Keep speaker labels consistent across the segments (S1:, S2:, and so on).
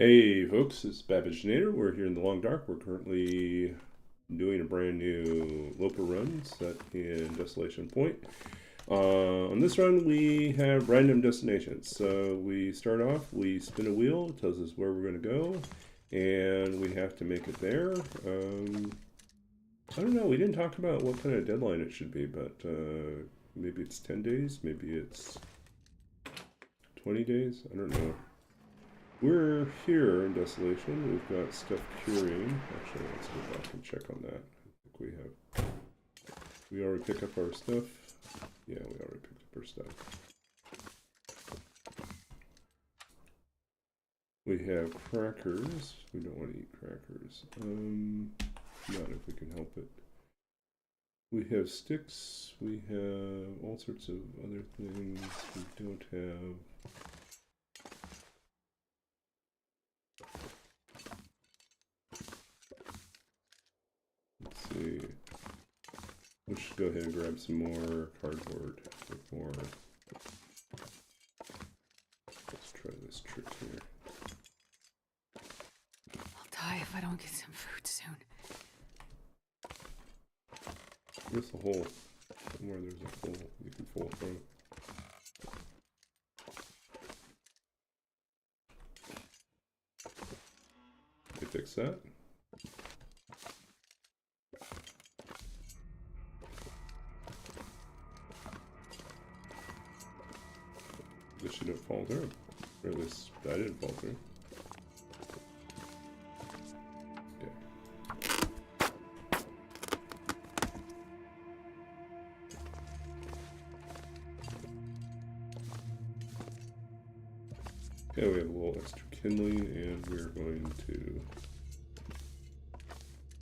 S1: Hey folks, it's Babbaginator. We're here in the Long Dark. We're currently doing a brand new Loper run set in Desolation Point. On this run, we have random destinations. So we start off, we spin a wheel, it tells us where we're going to go, and we have to make it there. I don't know, we didn't talk about what kind of deadline it should be, but maybe it's 10 days, maybe it's 20 days, I don't know. We're here in Desolation. We've got stuff curing. Actually, let's go back and check on that. I think we have. We already pick up our stuff. Yeah, we already picked up our stuff. We have crackers. We don't want to eat crackers. Not if we can help it. We have sticks. We have all sorts of other things. We don't have. Let's see. We should go ahead and grab some more cardboard before. Let's try this trick here.
S2: I'll die if I don't get some food soon.
S1: There's a hole. Somewhere there's a hole you can fall from. They fix that? This shouldn't fall through. Or at least I didn't fall through. Okay, we have a little extra kindling, and we're going to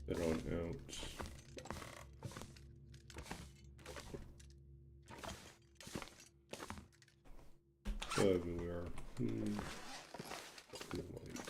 S1: head on out. Everywhere. Good light.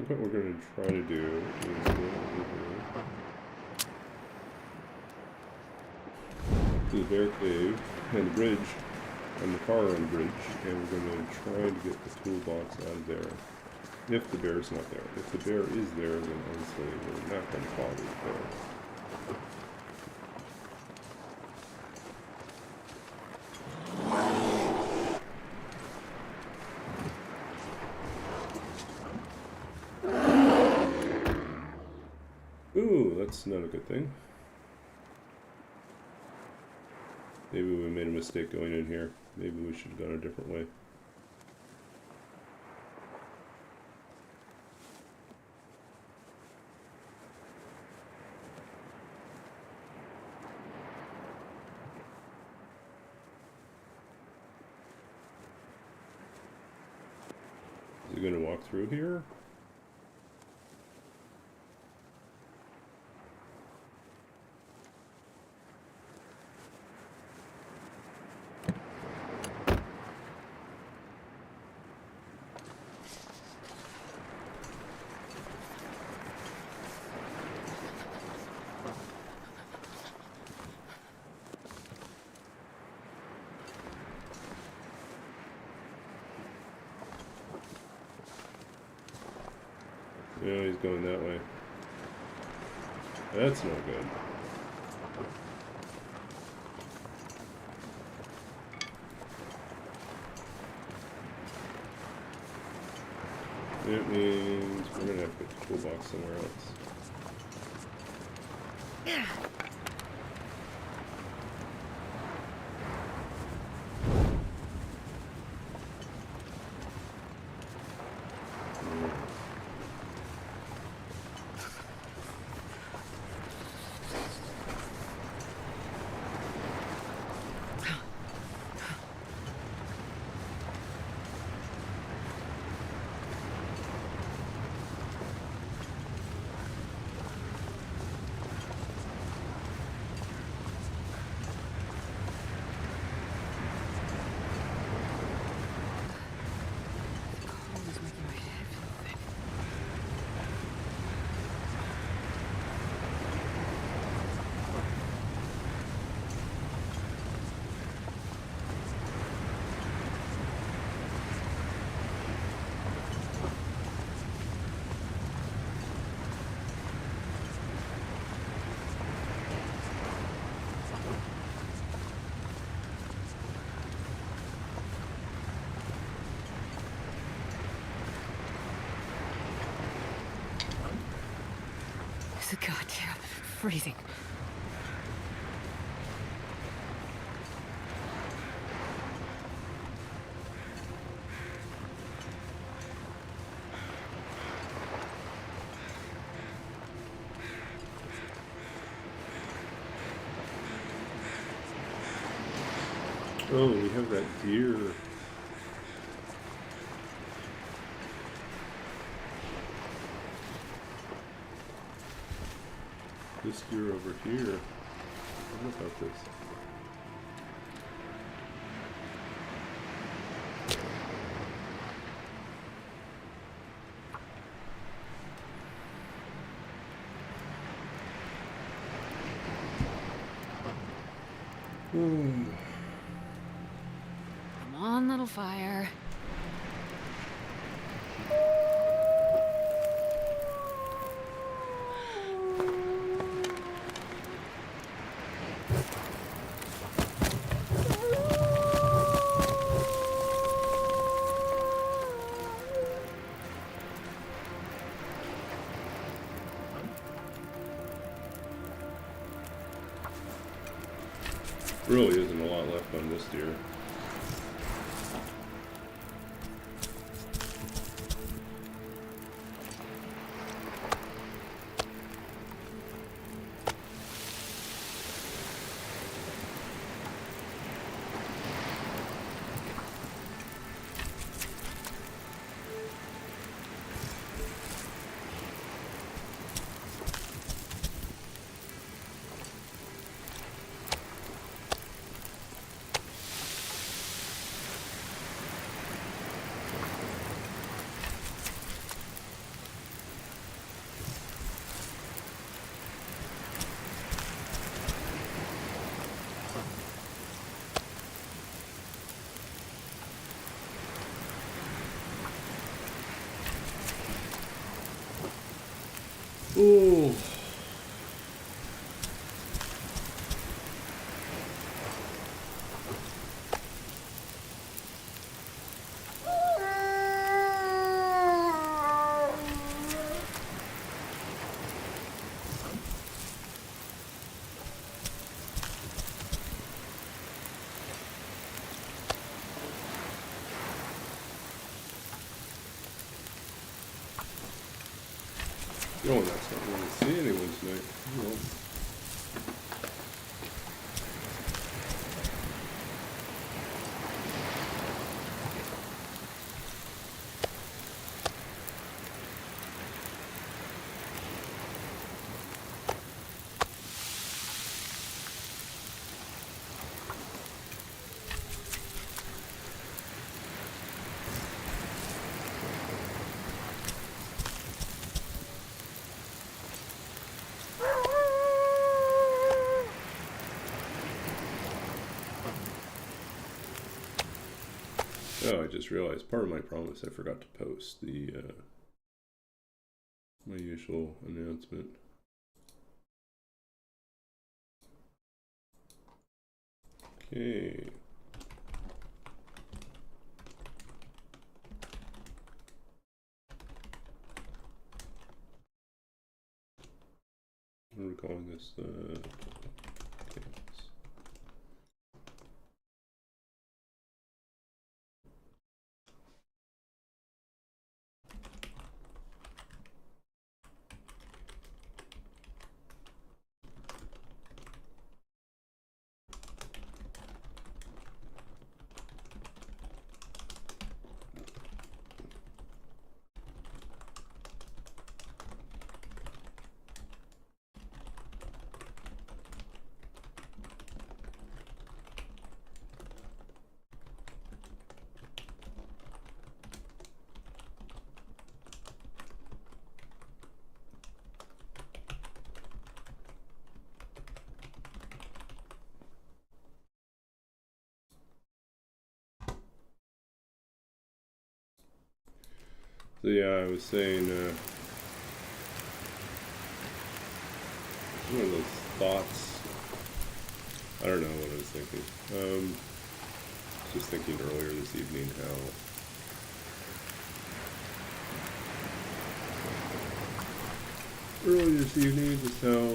S1: What we're going to try to do is go over here to the bear cave and the bridge, and the car on the bridge, and we're going to try to get the toolbox out of there. If the bear's not there. If the bear is there, then honestly we're not going to bother the bear. Ooh, that's not a good thing. Maybe we made a mistake going in here. Maybe we should have gone a different way. Is he going to walk through here? Yeah, he's going that way. That's no good. It means we're gonna have to put the toolbox somewhere else.
S2: Goddamn freezing.
S1: Oh, we have that deer. This deer over here. What about this?
S2: Come on, little fire.
S1: Really isn't a lot left on this deer. Ooh. Oh, that's not really see anyone tonight. Well. Oh, I just realized part of my promise I forgot to post the my usual announcement. Okay. What are we calling this? Chaos. So yeah, I was saying, one of those thoughts, I don't know what I was thinking. Just thinking earlier this evening how earlier this evening just how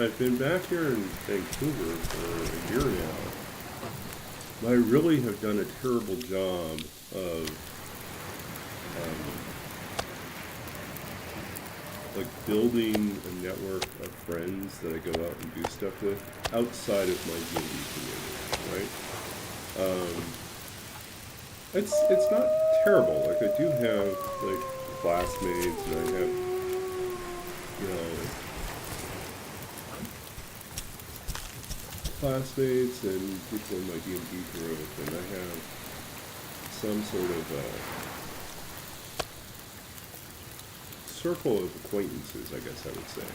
S1: I've been back here in Vancouver for a year now. I really have done a terrible job of like building a network of friends that I go out and do stuff with outside of my D&D community, right? It's not terrible. Like I do have like classmates, and I have, you know, classmates and people in my D&D group, and I have some sort of circle of acquaintances, I guess I would say.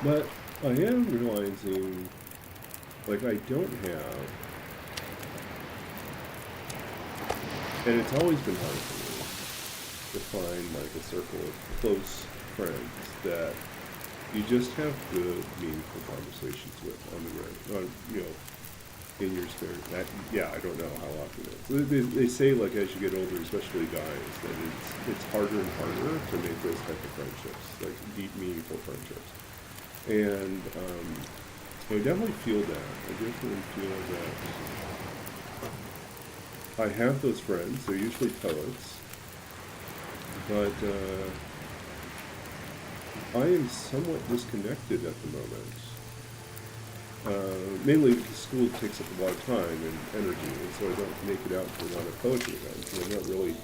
S1: But I am realizing, like, I don't have, and it's always been hard for me to find, like, a circle of close friends that you just have good, meaningful conversations with on the road, you know, in your spare. Yeah, I don't know how often it is. They say, like, as you get older, especially guys, that it's harder and harder to make those type of friendships, like deep, meaningful friendships. And I definitely feel that. I definitely feel that I have those friends. They're usually poets, but I am somewhat disconnected at the moment. Mainly because school takes up a lot of time and energy, and so I don't make it out to a lot of poetry events, and I'm not really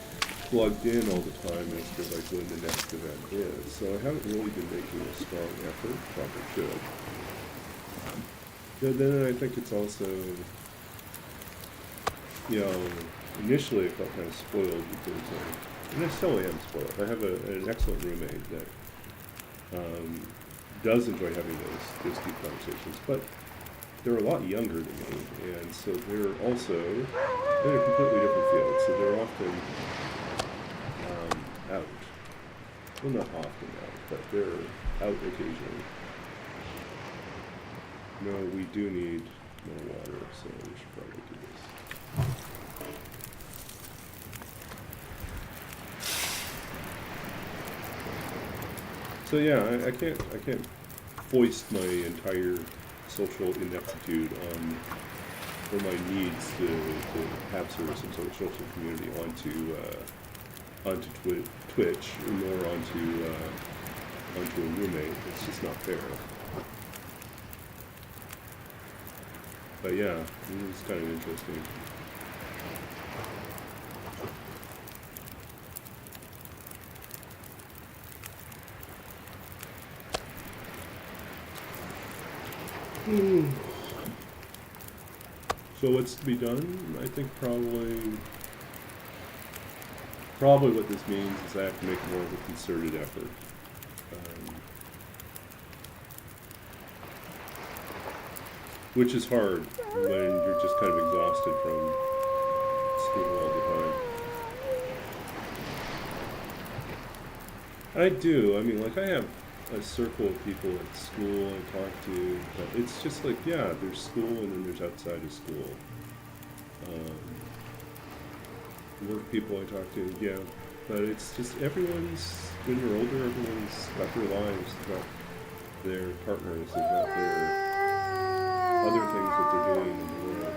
S1: plugged in all the time as to like when the next event is. So I haven't really been making a strong effort, probably should. But then I think it's also, you know, initially I felt kind of spoiled because, and I still am spoiled. I have an excellent roommate that does enjoy having those deep conversations, but they're a lot younger than me, and so they're also in a completely different field, so they're often out. Well, not often out, but they're out occasionally. No, we do need more water, so we should probably do this. So yeah, I can't foist my entire social ineptitude on, or my needs to have sort of some sort of social community onto Twitch, or more onto a roommate. It's just not fair. But yeah, it was kind of interesting. So what's to be done? I think probably what this means is I have to make more of a concerted effort. Which is hard when you're just kind of exhausted from school all the time. I do. I mean, like, I have a circle of people at school I talk to, but it's just like, yeah, there's school and then there's outside of school. Work people I talk to, yeah, but it's just when you're older, everyone's got their lives, they've got their partners, they've got their other things that they're doing in the world.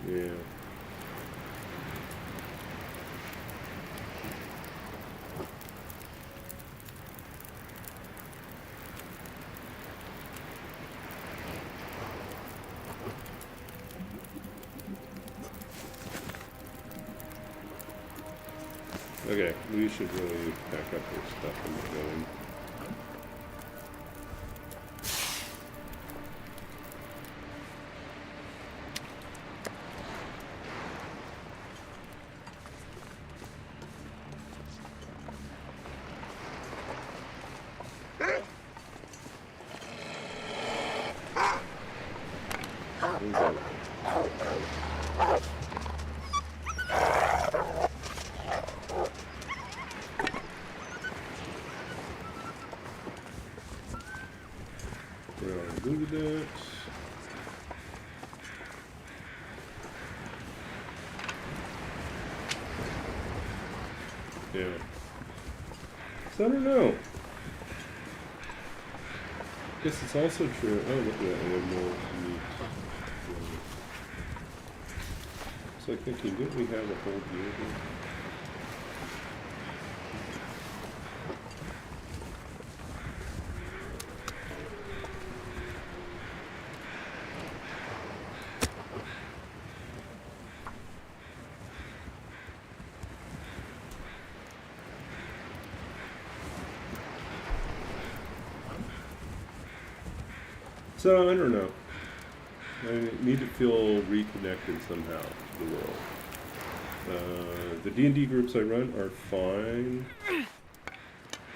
S1: Yeah. Okay, we should really pack up this stuff and get going. Yeah. So I don't know. Guess it's also true. Oh, look at that. I have more meat. It's like thinking, didn't we have a whole deal here? So I don't know. I need to feel reconnected somehow to the world. The D&D groups I run are fine,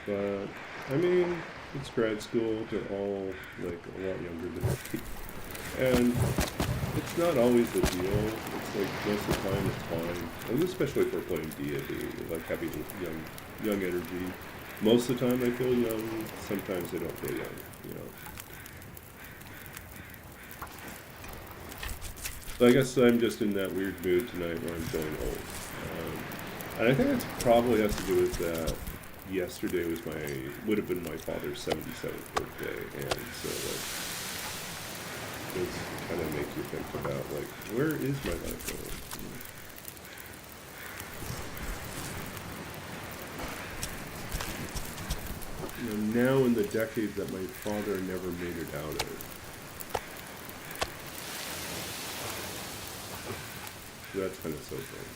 S1: but I mean, it's grad school. They're all like a lot younger than me, and it's not always a deal. It's like most of the time it's fine, and especially if we're playing D&D, like having young energy. Most of the time I feel young. Sometimes I don't feel young. You know. So I guess I'm just in that weird mood tonight where I'm feeling old. And I think it probably has to do with that. Yesterday would have been my father's 77th birthday, and so like, it kind of makes you think about like, where is my life going? You know, now in the decade that my father never made it out of. That's kind of sobering.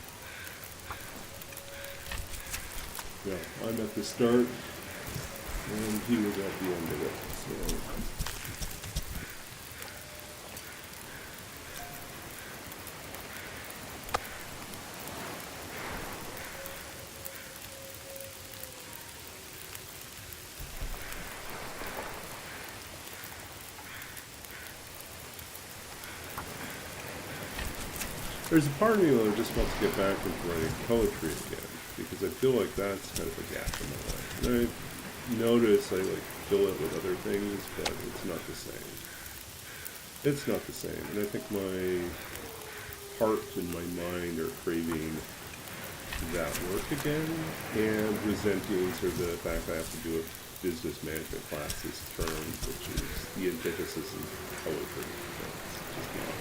S1: Yeah, I'm at the start, and he was at the end of it, so... There's a part of me that just wants to get back into writing poetry again, because I feel like that's kind of a gap in my life. And I notice I like fill it with other things, but it's not the same. It's not the same, and I think my heart and my mind are craving that work again, and resenting sort of the fact I have to do a business management class this term, which is the antithesis of poetry. So it's just not.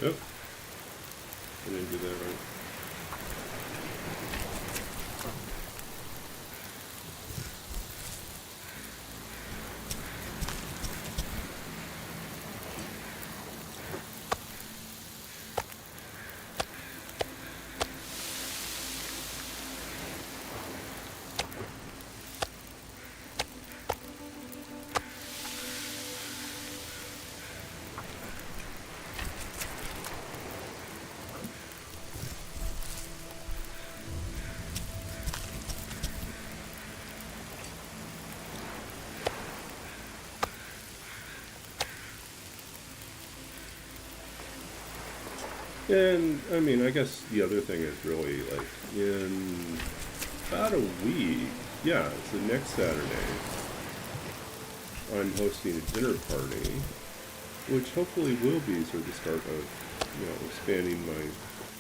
S1: Yep. I didn't do that right. And, I mean, I guess the other thing is really, like, in about a week, yeah, so next Saturday, I'm hosting a dinner party, which hopefully will be sort of the start of, you know, expanding my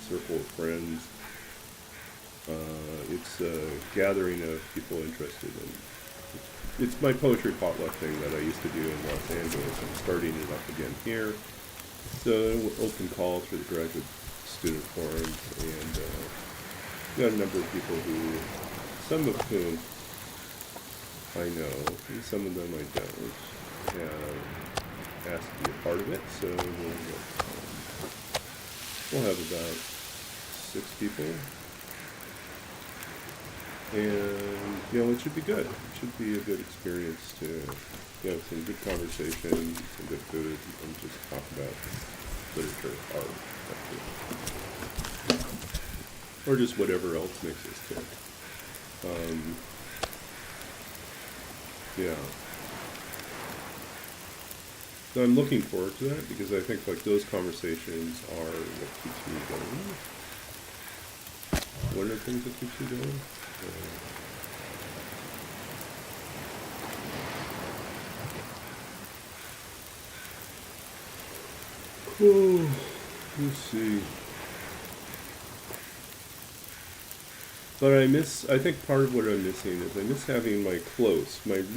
S1: circle of friends. It's a gathering of people interested in It's my poetry potluck thing that I used to do in Los Angeles. I'm starting it up again here. So open call for the graduate student forums, and got a number of people who, some of whom I know, and some of them I don't, have asked to be a part of it. So we'll have about 6 people. And, you know, it should be good. It should be a good experience to, you know, some good conversation, some good food, and just talk about literature, art, or just whatever else makes us tick. Yeah. So I'm looking forward to that because I think like those conversations are what keeps me going. One of the things that keeps me going. Oh, let's see. But I think part of what I'm missing is I miss having my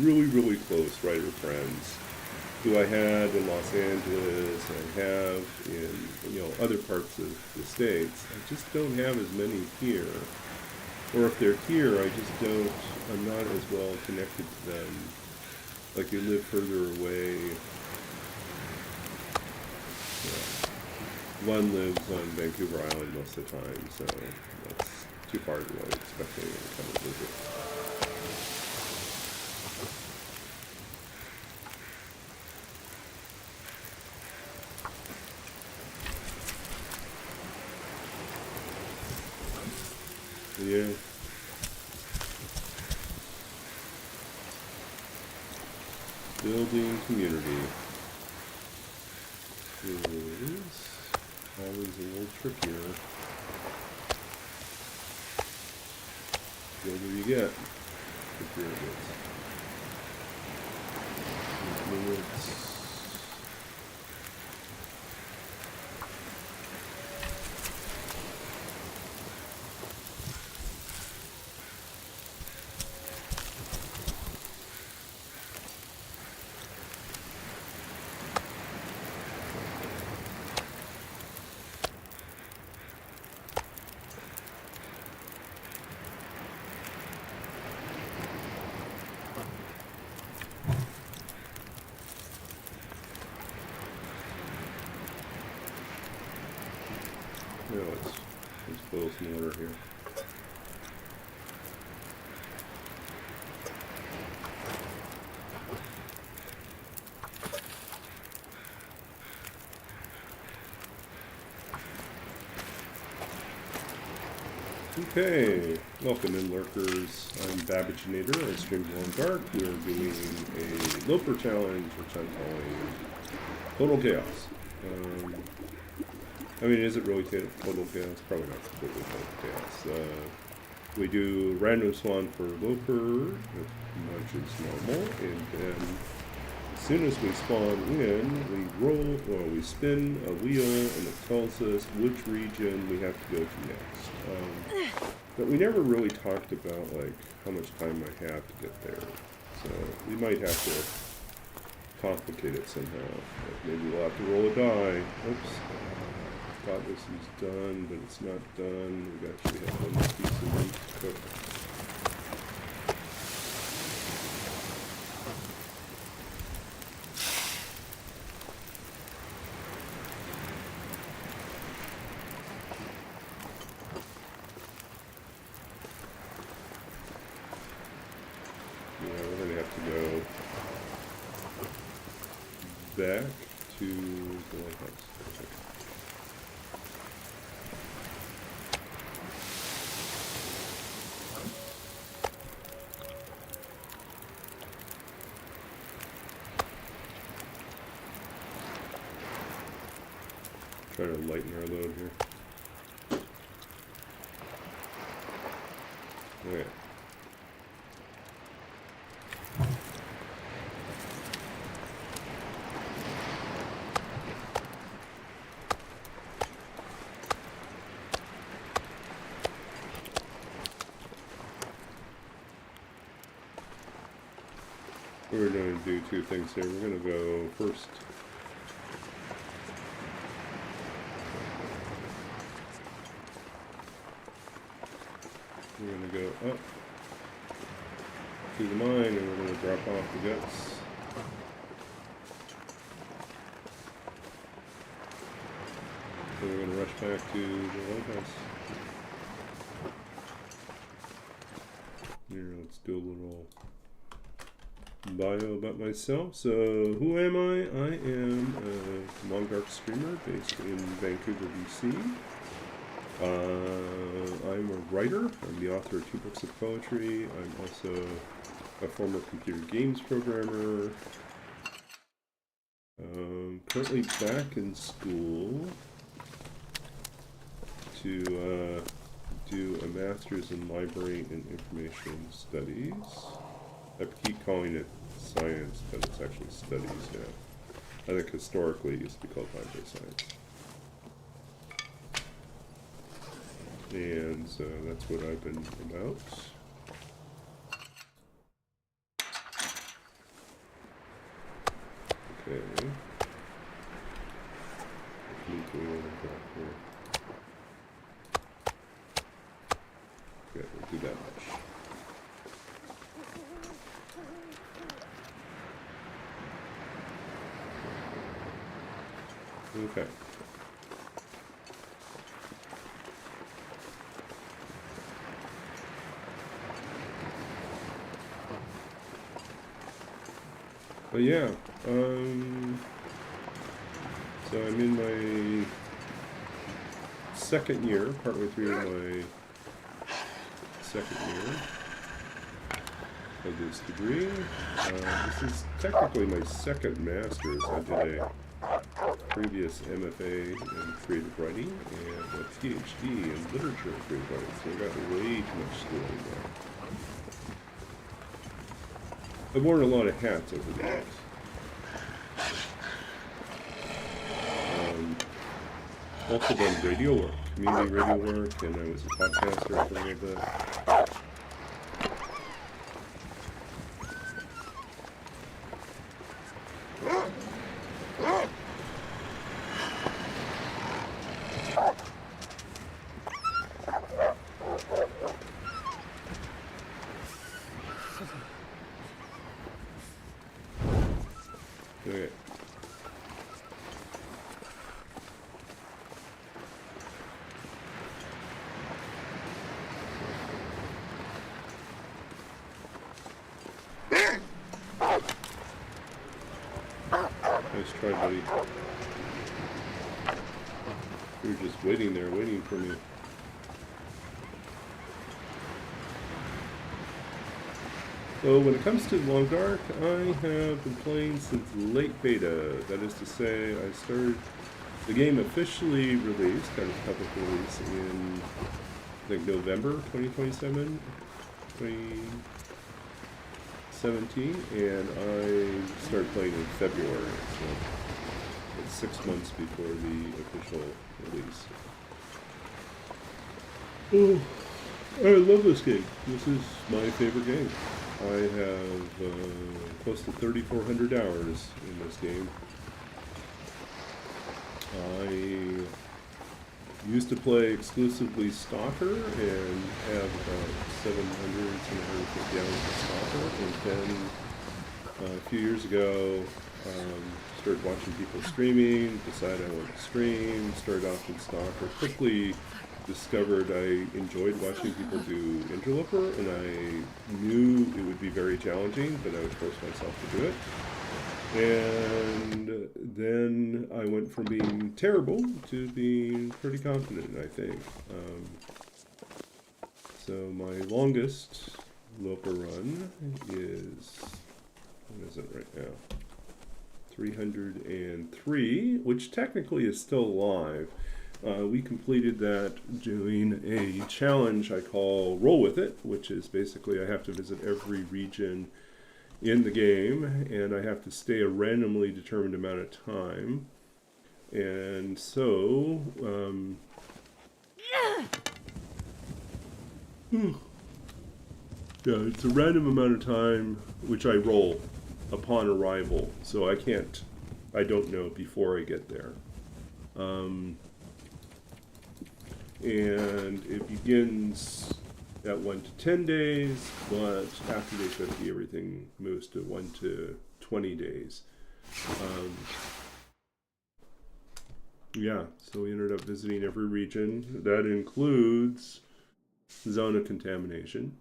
S1: really, really close writer friends who I had in Los Angeles, I have in, you know, other parts of the States. I just don't have as many here. Or if they're here, I'm not as well connected to them. Like they live further away. Yeah. One lives on Vancouver Island most of the time, so that's too far to really expect anyone to come and visit. Yeah. Building community is always a little trickier. The older you get, the trickier it is. Yeah, let's boil some water here. Okay, welcome in lurkers. I'm Babbaginator. I stream Glow in Dark. We are doing a Loper challenge, which I'm calling Total Chaos. I mean, is it really total chaos? Probably not completely total chaos. We do random spawn for Loper, which is normal, and then as soon as we spawn in, we spin a wheel, and it tells us which region we have to go to next. But we never really talked about like how much time I have to get there, so we might have to complicate it somehow. Like maybe we'll have to roll a die. Oops. Thought this was done, but it's not done. We actually have one piece of meat to cook. Yeah, we're gonna have to go back to the lighthouse. Try to lighten our load here. Okay. we're going to do two things here. We're going to go first. We're going to go up to the mine and we're going to drop off the guts. So we're going to rush back to the lighthouse. Here, let's do a little bio about myself. So, who am I? I am a long dark streamer based in Vancouver, BC. I'm a writer. I'm the author of 2 books of poetry. I'm also a former computer games programmer. Currently back in school to do a master's in library and information studies. I keep calling it science, but it's actually studies now. I think historically it used to be called library science. And so that's what I've been about. Okay. Need to here. Okay, we'll do that much. Okay. But yeah, so I'm in my second year, partway through my second year of this degree. This is technically my second master's. I did a previous MFA in creative writing and a PhD in literature and creative writing, so I got way too much schooling there. I've worn a lot of hats over the years. Also done radio work, community radio work, and I was a podcaster for a little bit. Okay. Nice try, buddy. You were just waiting there, waiting for me. So when it comes to Long Dark, I have been playing since late beta. That is to say, I started the game officially released, kind of public release in I think November 2017, and I started playing in February, so it's 6 months before the official release. Oh, I love this game. This is my favorite game. I have close to 3,400 hours in this game. I used to play exclusively Stalker and have about 750 hours of Stalker, and then a few years ago started watching people streaming, decided I wanted to stream, started off in Stalker, quickly discovered I enjoyed watching people do Interloper, and I knew it would be very challenging, but I would force myself to do it. And then I went from being terrible to being pretty confident, I think. So my longest Loper run is, what is it right now? 303, which technically is still live. We completed that doing a challenge I call Roll With It, which is basically I have to visit every region in the game, and I have to stay a randomly determined amount of time. And so, yeah, it's a random amount of time which I roll. upon arrival, so I don't know before I get there. And it begins at 1 to 10 days, but after day 50, everything moves to 1 to 20 days. Yeah, so we ended up visiting every region. That includes zone of contamination.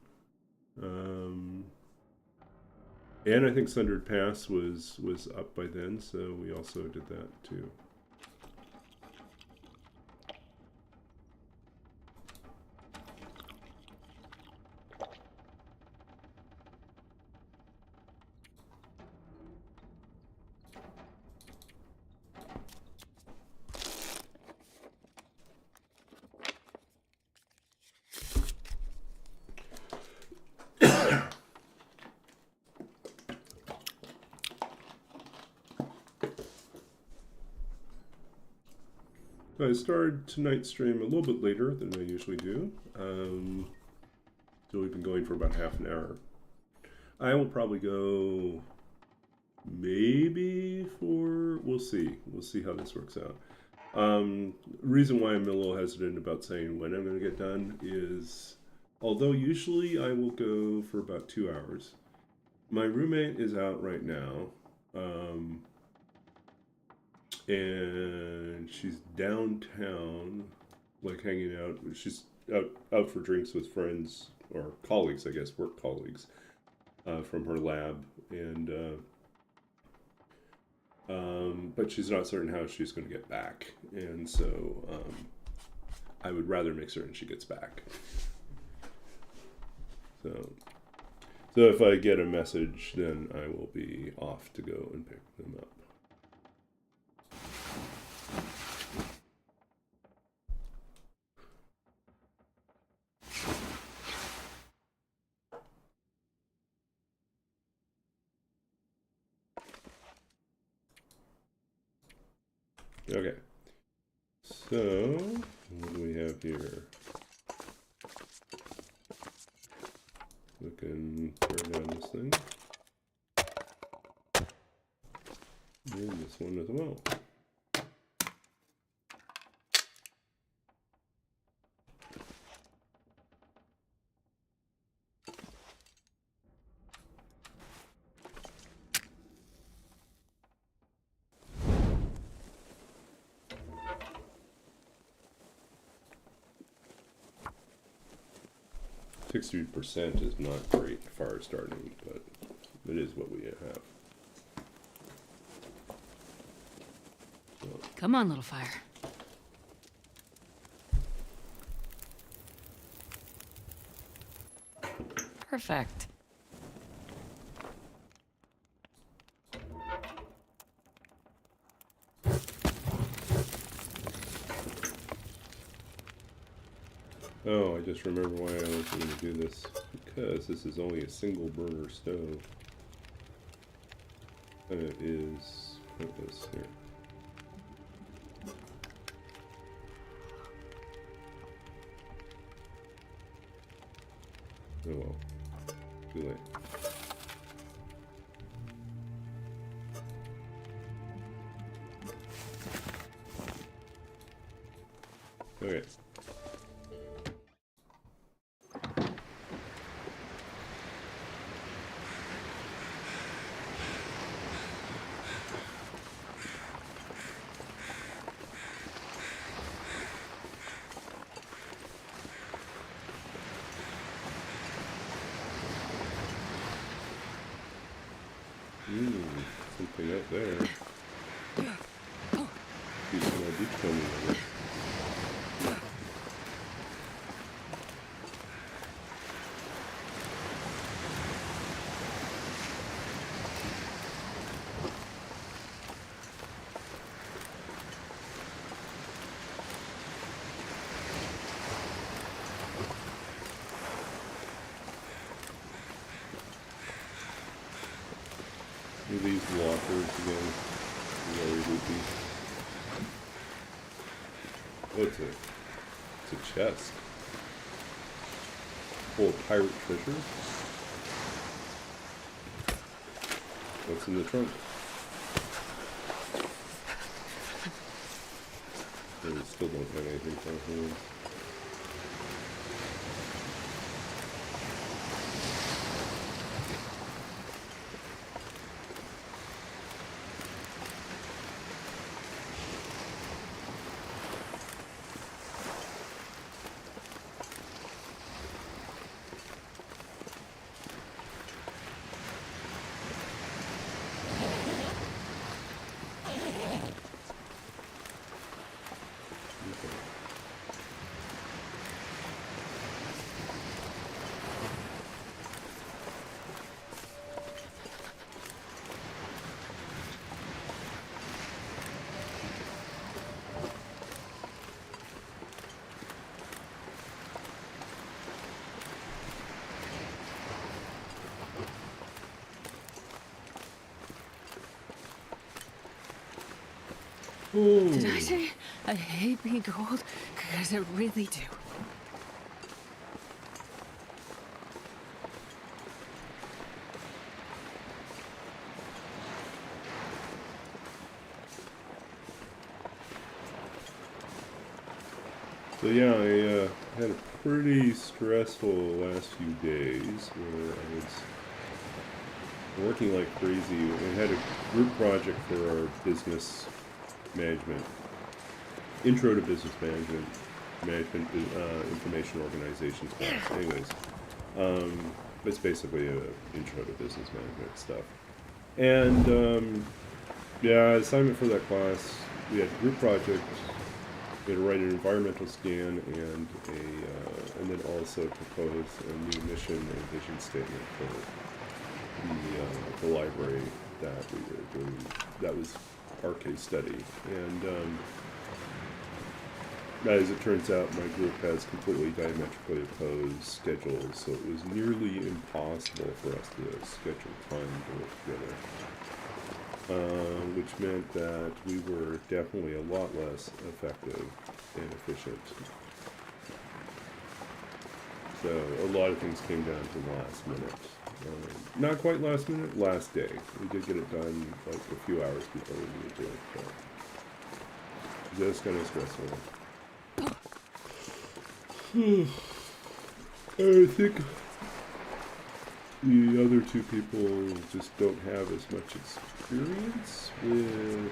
S1: And I think Sundered Pass was up by then, so we also did that too. So I started tonight's stream a little bit later than I usually do. So we've been going for about half an hour. I will probably go maybe we'll see. We'll see how this works out. Reason why I'm a little hesitant about saying when I'm going to get done is, although usually I will go for about 2 hours, my roommate is out right now. And she's downtown, like hanging out. She's out for drinks with friends or colleagues, I guess, work colleagues from her lab, and but she's not certain how she's going to get back, and so I would rather make certain she gets back. So if I get a message, then I will be off to go and pick them up. Okay, so what do we have here? We can tear down this thing. And this one as well. %, is not great fire starting, but it is what we have. So.
S2: Come on, little fire. Perfect.
S1: Oh, I just remember why I was going to do this. Because this is only a single burner stove. And it is pointless here. Oh well. Too late. Okay. Something out there. See some more beach coming over. These lockers again, very loopy. Oh, it's a chest full of pirate treasure. What's in the trunk? We still don't have anything for our hands.
S2: Did I say I hate being cold? Because I really do.
S1: So yeah, I had a pretty stressful last few days where I was working like crazy. We had a group project for our business management, intro to business management, information organizations class. Anyways, it's basically a intro to business management stuff. And yeah, assignment for that class, we had a group project. We had to write an environmental scan and then also propose a new mission and vision statement for the library that we were doing. That was our case study. And as it turns out, my group has completely diametrically opposed schedules, so it was nearly impossible for us to schedule time to work together. Which meant that we were definitely a lot less effective and efficient. So a lot of things came down to last minute. Not quite last minute, last day. We did get it done like a few hours before we needed to do it, but just kind of stressful. I think the other two people just don't have as much experience with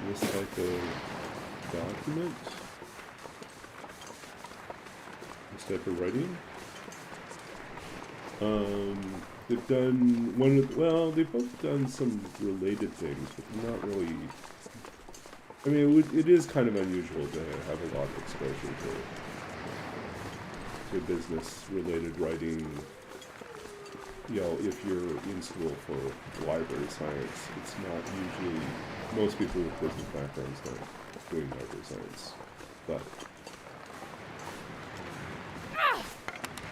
S1: this type of document, this type of writing. They've done they've both done some related things, but not really. I mean, it is kind of unusual to have a lot of exposure to business-related writing. You know, if you're in school for library science, it's not usually, most people with business backgrounds aren't doing library science. But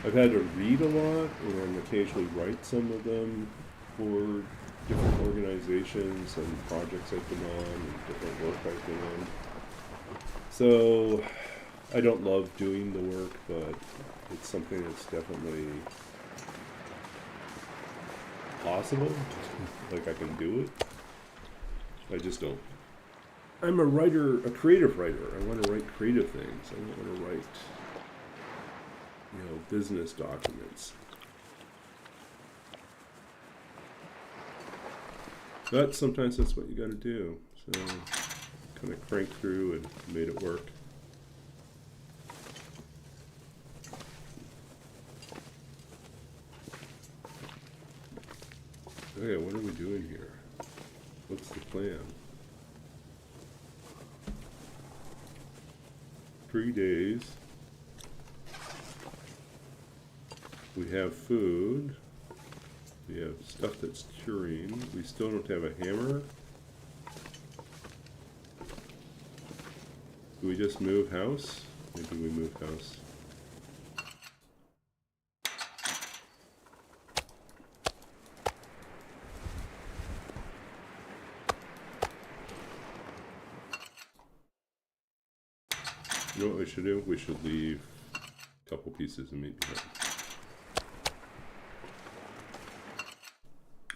S1: I've had to read a lot and occasionally write some of them for different organizations and projects I've been on and different work I've been on. So I don't love doing the work, but it's something that's definitely possible. Like, I can do it. I just don't. I'm a writer, a creative writer. I want to write creative things. I don't want to write, business documents. But sometimes that's what you got to do. So kind of cranked through and made it work. Okay, what are we doing here? What's the plan? 3 days. We have food. We have stuff that's curing. We still don't have a hammer. Do we just move house? Maybe we move house. You know what we should do? We should leave a couple pieces of meat behind.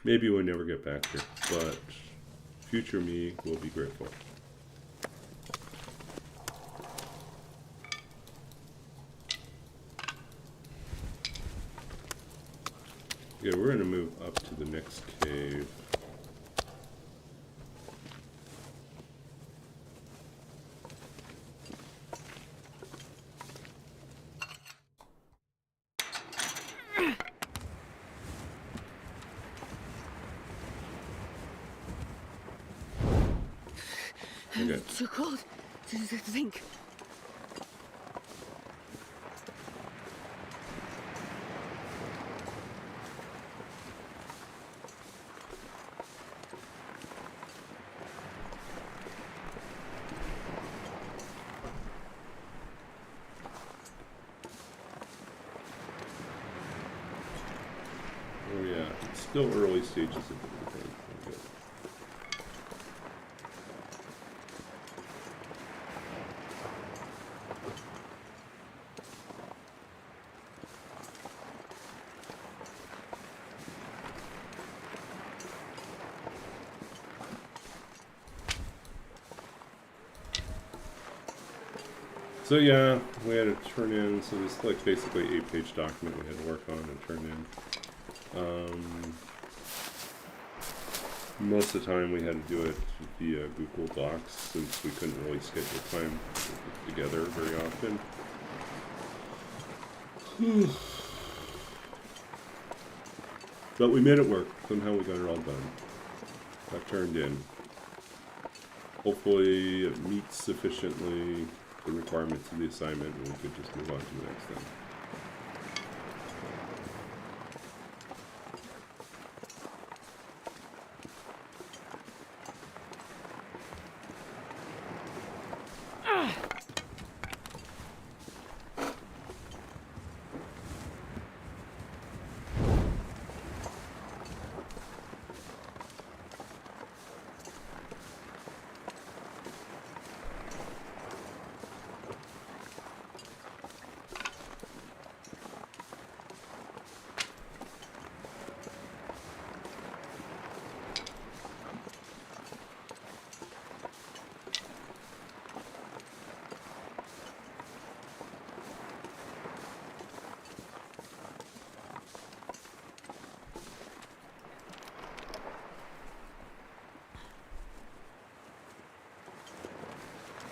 S1: Maybe we'll never get back here, but future me will be grateful. Yeah, we're gonna move up to the next cave. Okay.
S2: Too cold to think.
S1: Oh yeah, it's still early stages of everything. Okay. So yeah, we had to turn in, so this is like basically 8-page document we had to work on and turn in. Most of the time we had to do it via Google Docs since we couldn't really schedule time together very often. But we made it work. Somehow we got it all done. Got turned in. Hopefully it meets sufficiently the requirements of the assignment and we could just move on to the next thing.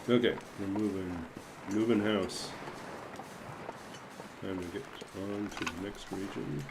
S1: Okay, we're moving house. Time to get on to the next region.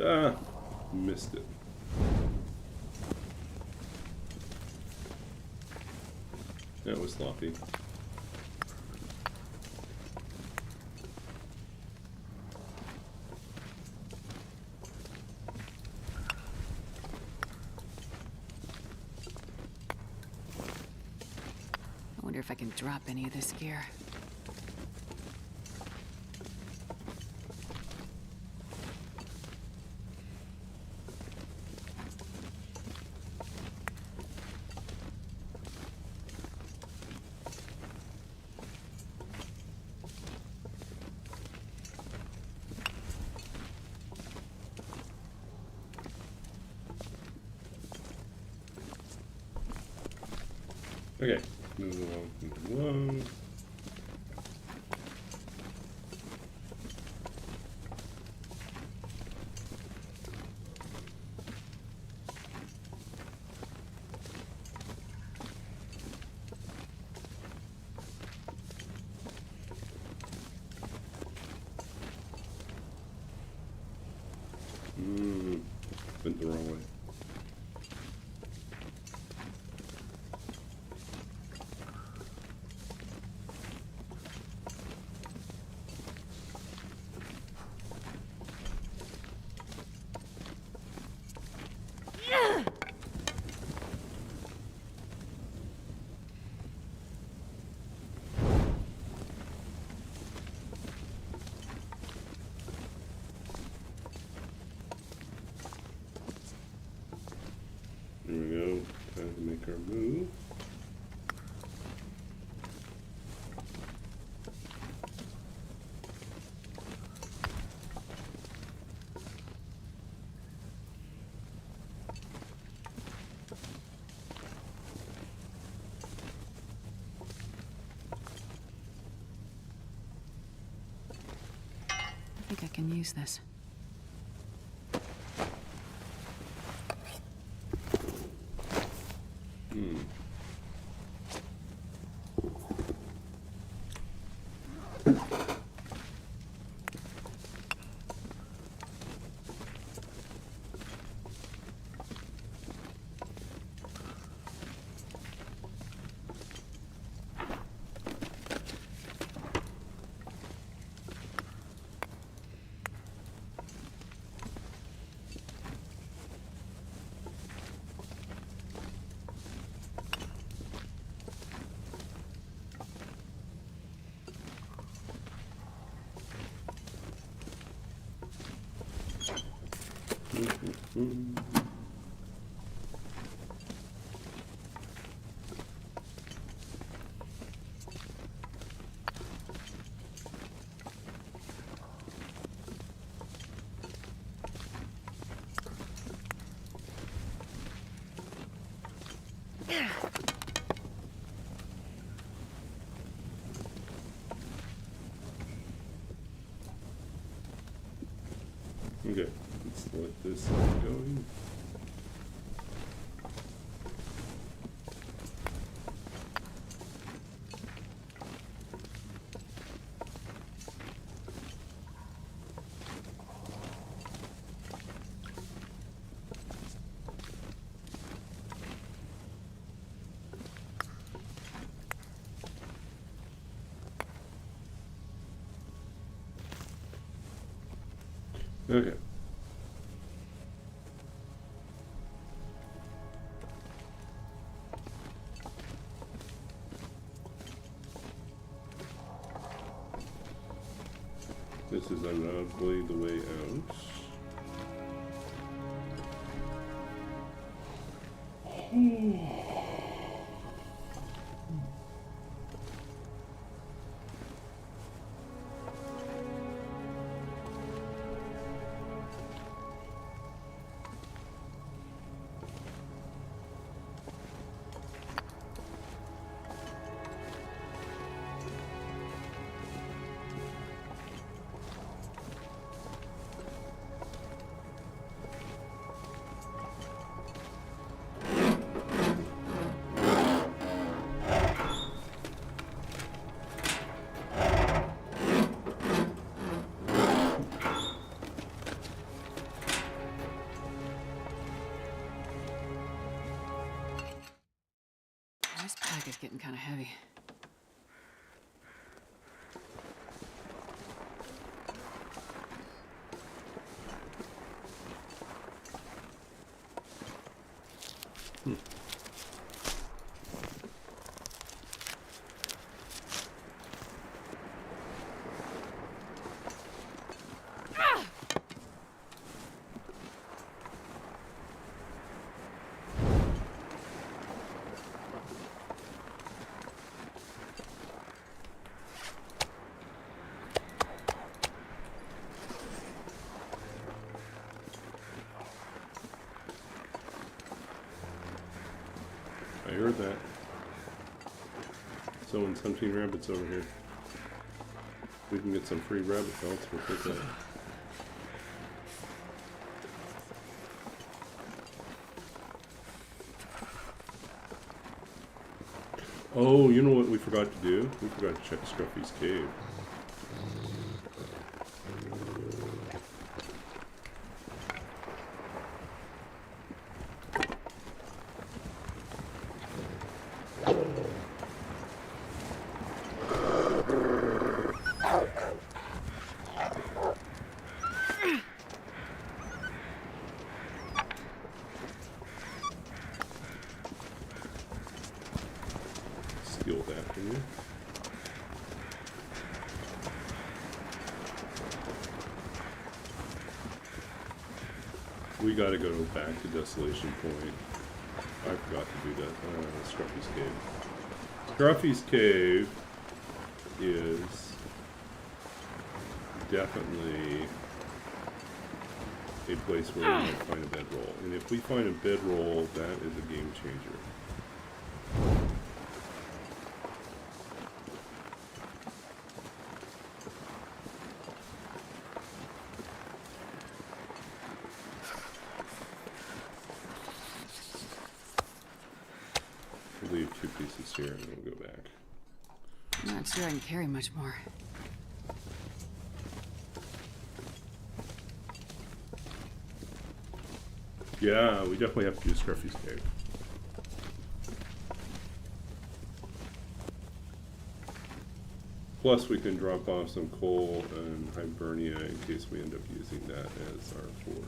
S1: Ah, missed it. That was sloppy.
S2: I wonder if I can drop any of this gear.
S1: Okay, move along, move along. Went the wrong way. There we go. Time to make our move.
S2: I think I can use this.
S1: Okay, let's let this get going. Okay. This is undoubtedly the way out.
S2: This pack is getting kind of heavy.
S1: I heard that. Someone's hunting rabbits over here. We can get some free rabbit pelts, we'll take that. Oh, you know what we forgot to do? We forgot to check Scruffy's cave. We gotta go back to Desolation Point. I forgot to do that. Scruffy's Cave. Scruffy's Cave is definitely a place where we might find a bedroll. And if we find a bedroll, that is a game changer. We'll leave 2 pieces here and then we'll go back.
S2: I'm not sure I can carry much more.
S1: Yeah, we definitely have to do Scruffy's Cave. Plus, we can drop off some coal and Hibernia in case we end up using that as our forge.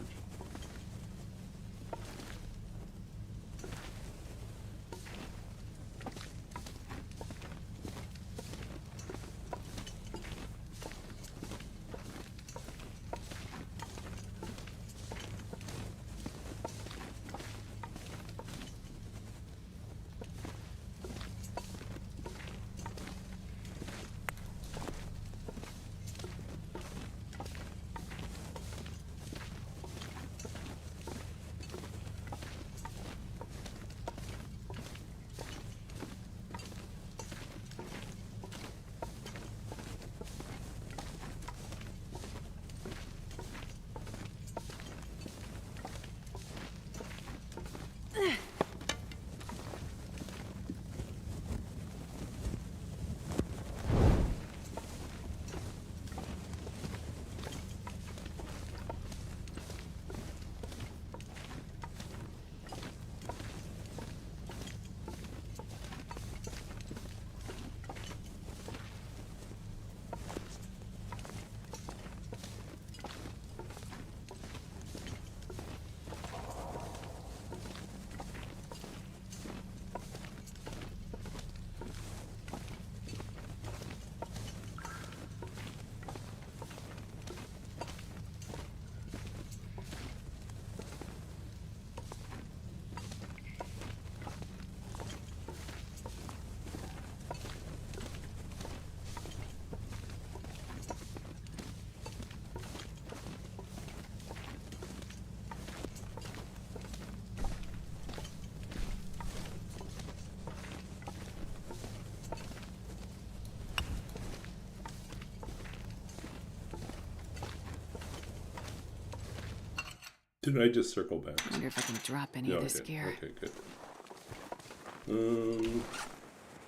S1: Did I just circle back?
S2: I wonder if I can drop any of this gear.
S1: Okay, good.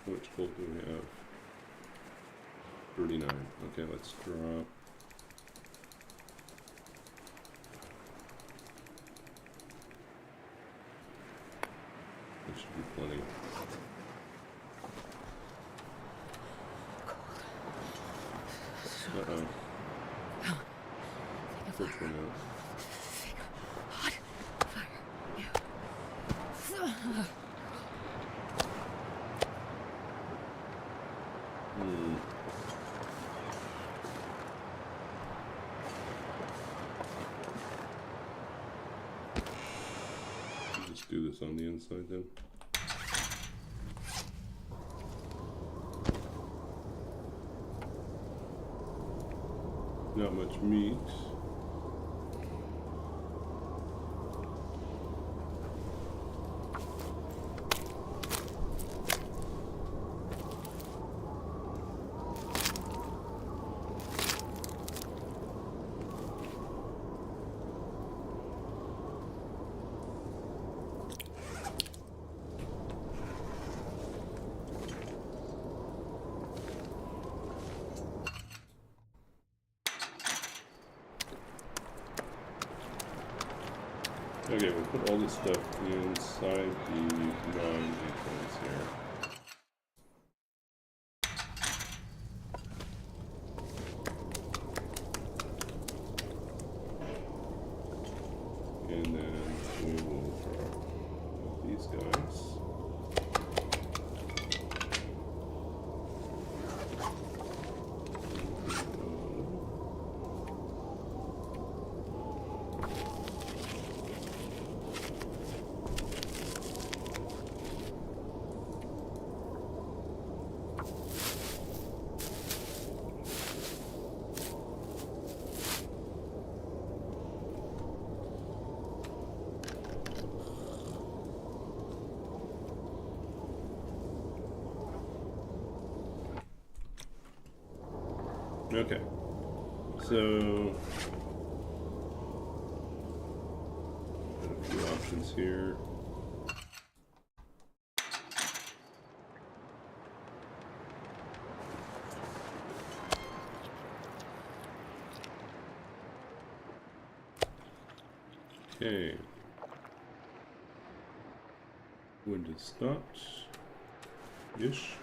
S1: How much gold do we have? 39. Okay, let's drop. There should be plenty. Uh-oh. First one out. Just do this on the inside then. Not much meat. Okay, we'll put all this stuff inside the non-entrance here. And then we will drop these guys. Okay. So, got a few options here. Okay. Wind is stopped. Ish.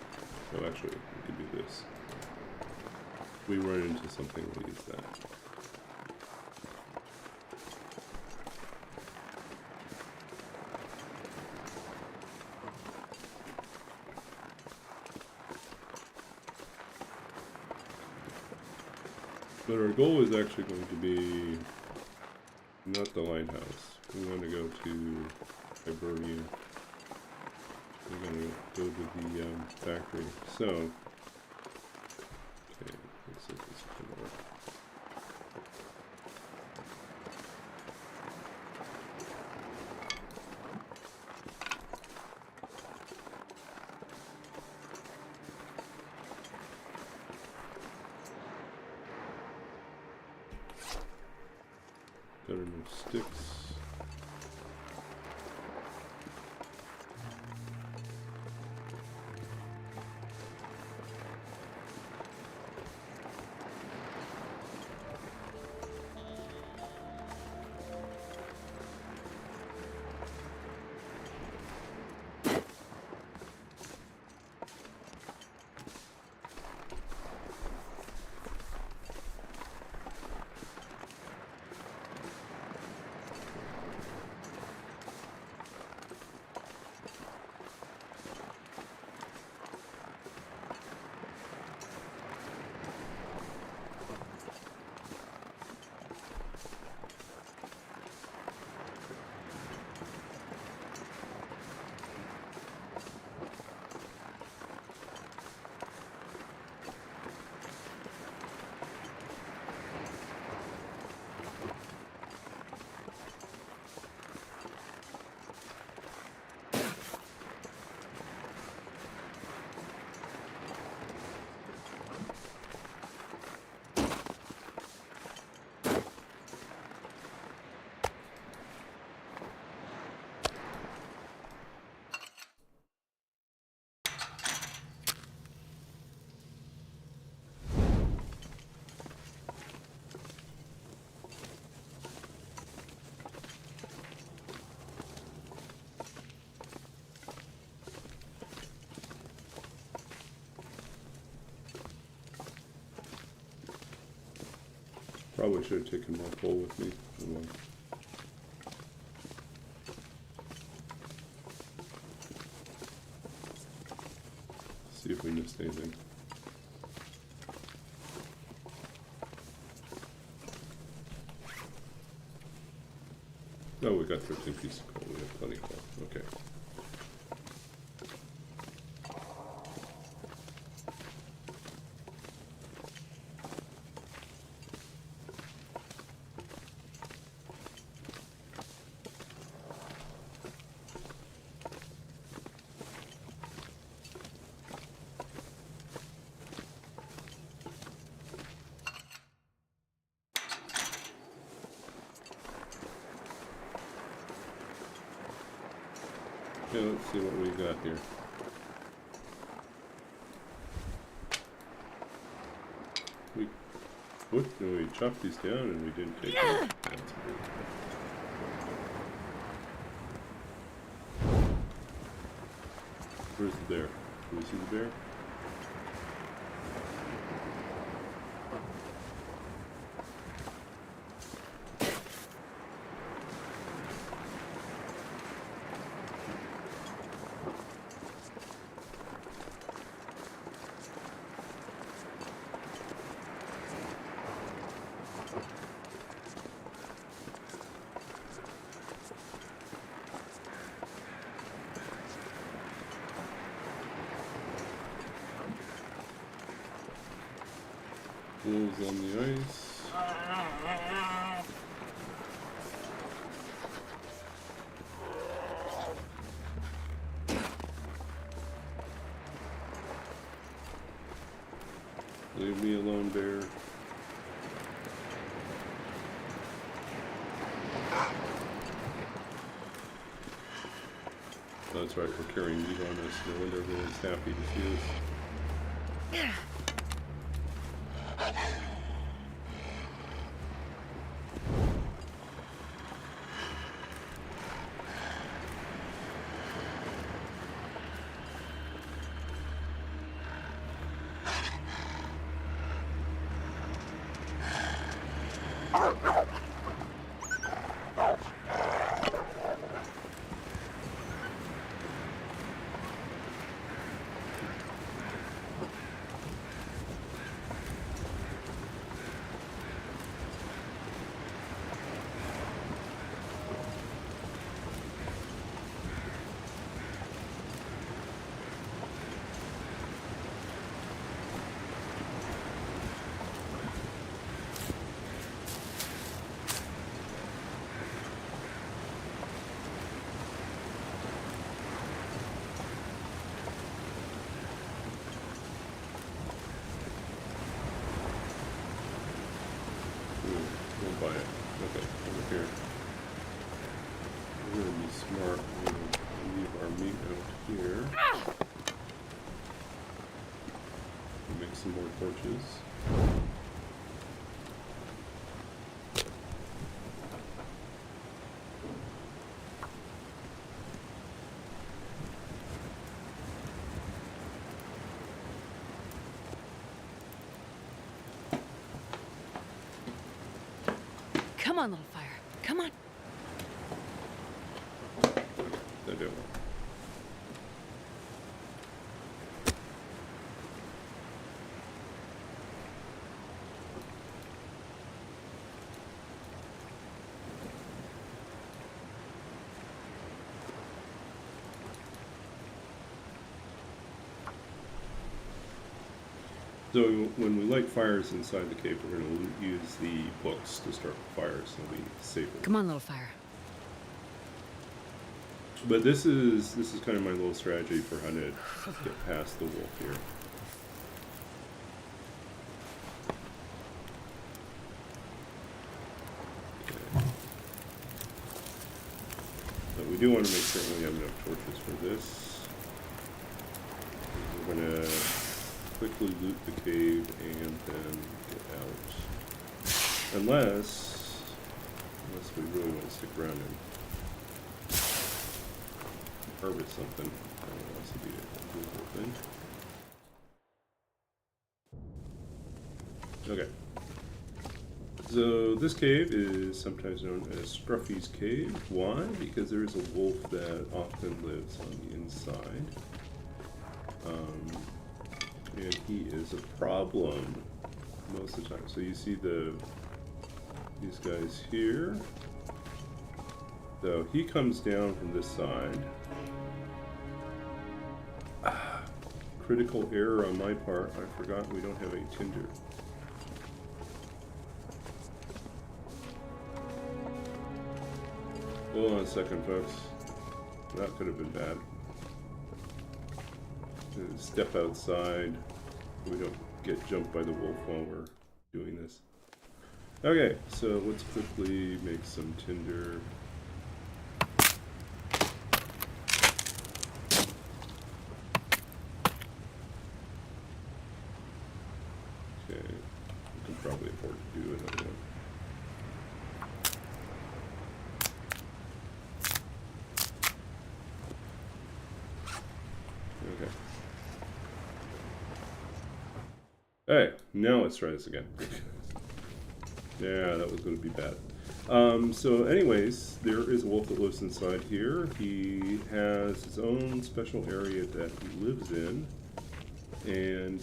S1: Oh, actually, we could do this. If we run into something, we'll use that. But our goal is actually going to be not the lighthouse. We want to go to Hibernia. We're going to go to the factory. So, okay, let's see if this can work. Got enough sticks. Probably should have taken more coal with me. See if we missed anything. Oh, we got 13 pieces of coal. We have plenty of coal. Okay. Okay, let's see what we got here. We chopped these down and we didn't take them. That's weird. Where's the bear? Do we see the bear? Wolves on the ice. The Leave me alone, bear. Oh, that's right, we're carrying meat on us. No wonder everyone's happy to see us. We'll buy it. Okay, over here. We're gonna be smart. We're gonna leave our meat out here. We'll make some more torches.
S2: Come on, little fire. Come on.
S1: I do. So when we light fires inside the cave, we're going to use the books to start the fires, so it'll be safer.
S2: Come on, little fire.
S1: But this is kind of my little strategy for how to get past the wolf here. Okay. But we do want to make certain we have enough torches for this. We're going to quickly loot the cave and then get out. Unless we really want to stick around and harvest something. That would also be a cool thing. Okay. So this cave is sometimes known as Scruffy's Cave. Why? Because there is a wolf that often lives on the inside. And he is a problem most of the time. So you see these guys here. So he comes down from this side. Critical error on my part. I forgot we don't have any tinder. Hold on a second, folks. That could have been bad. Step outside. We don't get jumped by the wolf while we're doing this. Okay, so let's quickly make some tinder. Okay, we can probably afford to do another one. Okay. Alright, now let's try this again. Yeah, that was going to be bad. So anyways, there is a wolf that lives inside here. He has his own special area that he lives in. And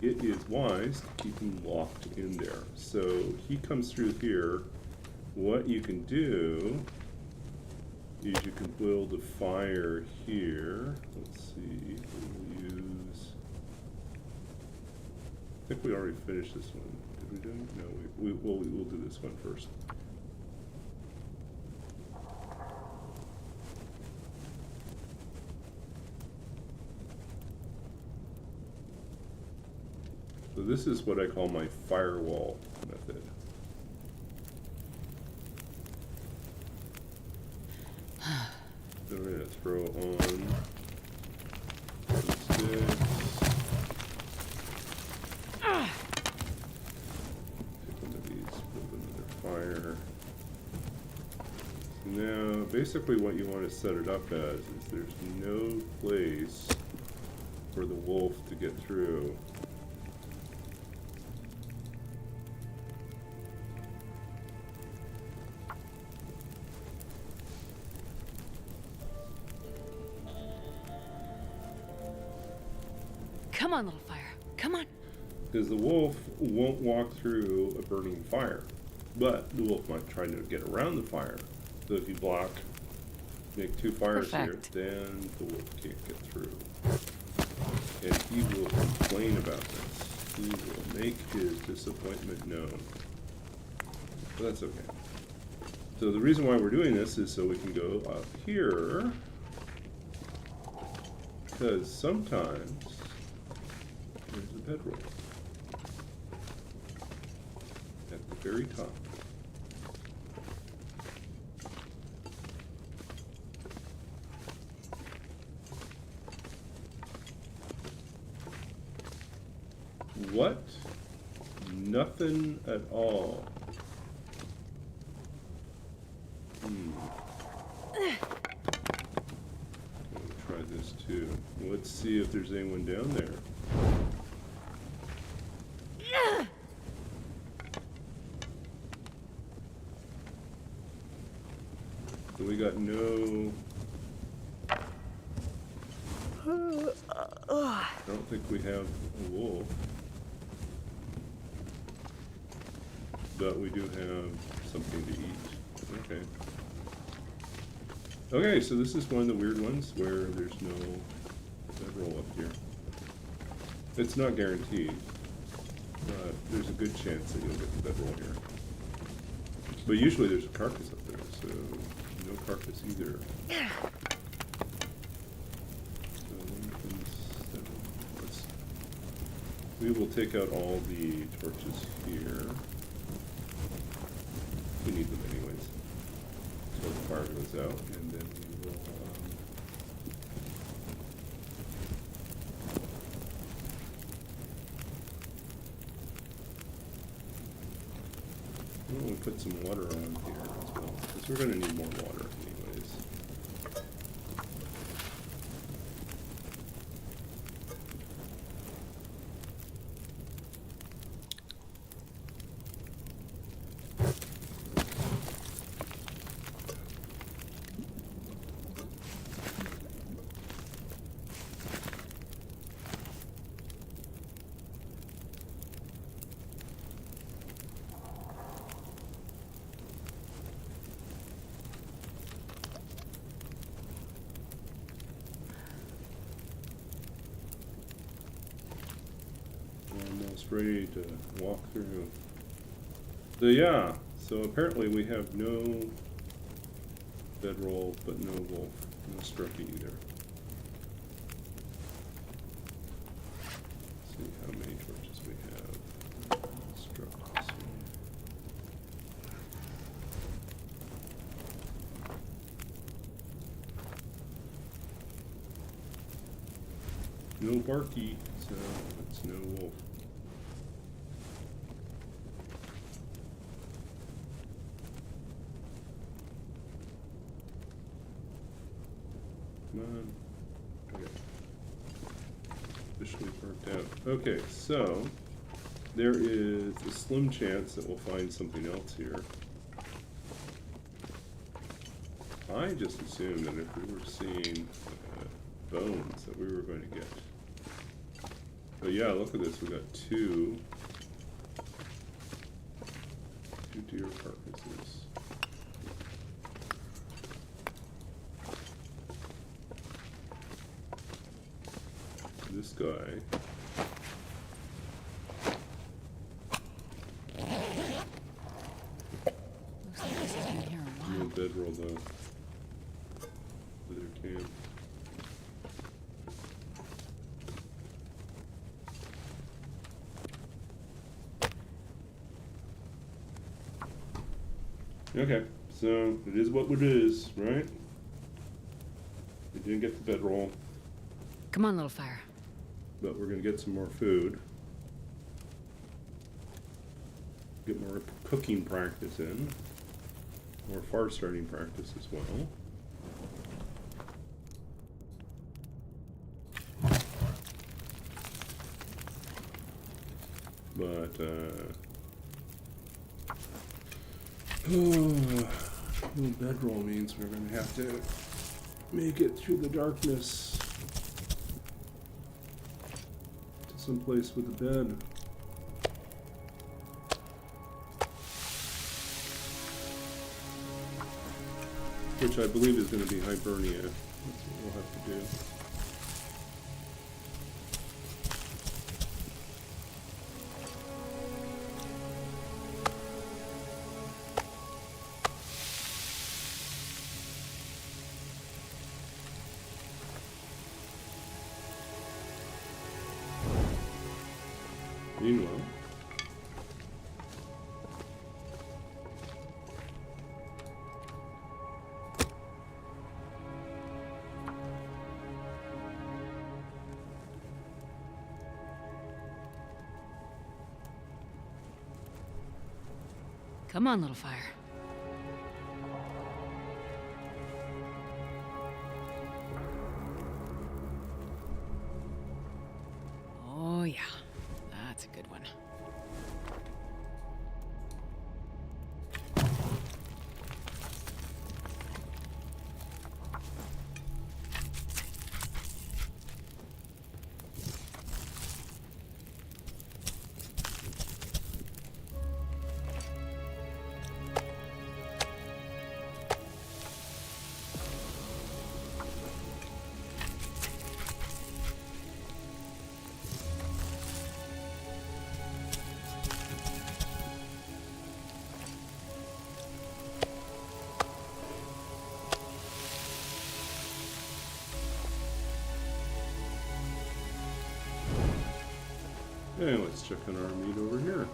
S1: it is wise to keep him locked in there. So he comes through here. What you can do is you can build a fire here. Let's see, we'll use... I think we already finished this one. Did we do it? No, we'll do this one first. So this is what I call my firewall method. So we're gonna throw on some sticks. Take one of these, build another fire. So now, basically what you want to set it up as is there's no place for the wolf to get through.
S2: Come on, little fire. Come on.
S1: Because the wolf won't walk through a burning fire, but the wolf might try to get around the fire. So if you block, make two fires
S2: Perfect.
S1: here, then the wolf can't get through. And he will complain about this. He will make his disappointment known. But that's okay. So the reason why we're doing this is so we can go up here. Because sometimes there's a bedroll at the very top. What? Nothing at all. Try this too. Let's see if there's anyone down there. So we got no... I don't think we have a wolf. But we do have something to eat. Okay. Okay, so this is one of the weird ones where there's no bedroll up here. It's not guaranteed, but there's a good chance that you'll get the bedroll here. But usually there's a carcass up there, so no carcass either. We will take out all the torches here. We need them anyways. Until the fire goes out, and then we will... Well, we put some water on here as well, because we're going to need more water anyways. Almost ready to walk through. So yeah, so apparently we have no bedroll, but no wolf, no strucky either. Let's see how many torches we have. Struck this one. No barky, so it's no wolf. Come on. Okay. Officially burnt out. Okay, so there is a slim chance that we'll find something else here. I just assumed that if we were seeing bones that we were going to get. But yeah, look at this. We got two deer carcasses. This guy.
S2: Looks like this has been here a while.
S1: No bedroll though. Wither camp. Okay, so it is what it is, right? We didn't get the bedroll,
S2: Come on, little fire.
S1: but we're gonna get some more food. Get more cooking practice in. More fire starting practice as well. But, bedroll means we're gonna have to make it through the darkness to some place with a bed. Which I believe is going to be Hibernia. That's what we'll have to do. Meanwhile,
S2: Come on, little fire. Oh, yeah. That's a good one.
S1: hey, let's check on our meat over here.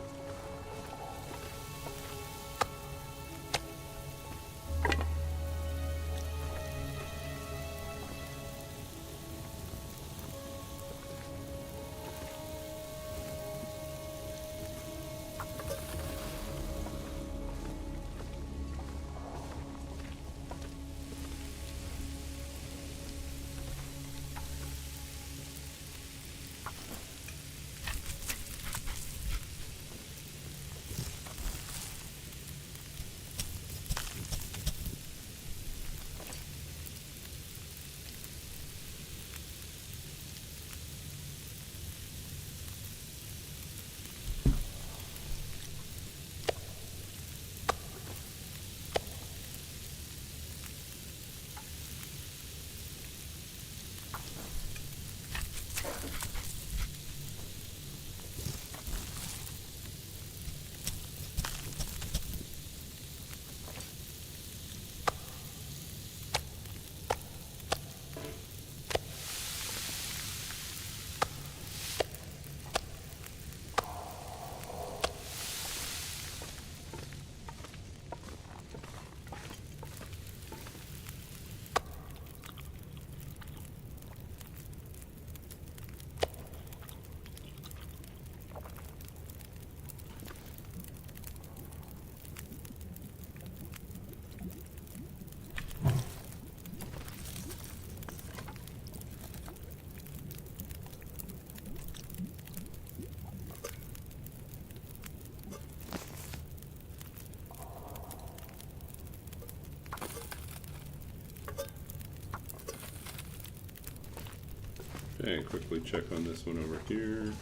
S1: Okay, quickly check on this one over here.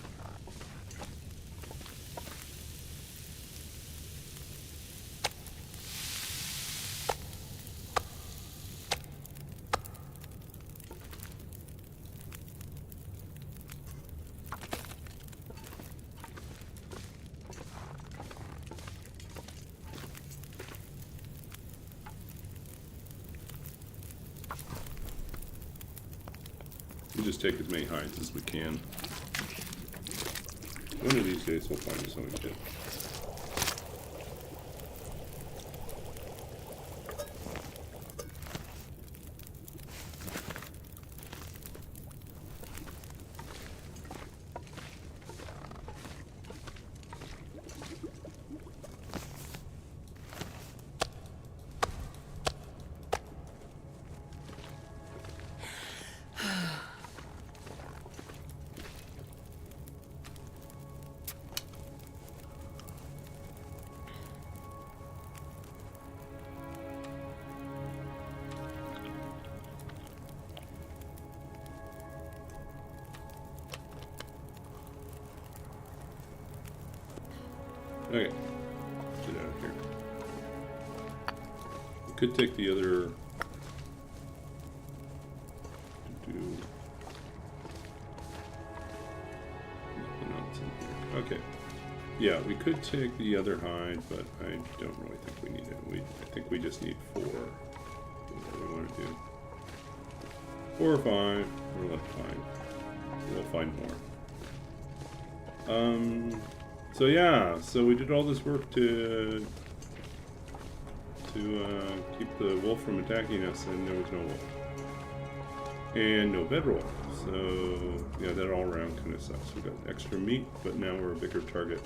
S1: We just take as many hides as we can. One of these days we'll find a sewing kit. Okay. Get out of here. We could take the other... Nothing else in here. Okay. Yeah, we could take the other hide, but I don't really think we need it. I think we just need 4. What do we want to do? 4 or 5. We're left fine. We'll find more. So yeah, so we did all this work to keep the wolf from attacking us, and there was no wolf. And no bedroll. So yeah, that all around kind of sucks. We got extra meat, but now we're a bigger target.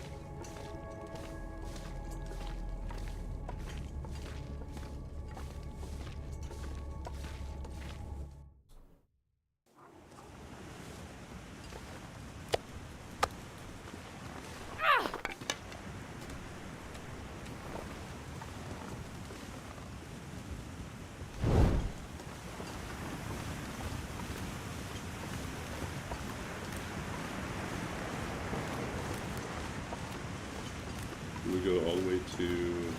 S1: We go all the way to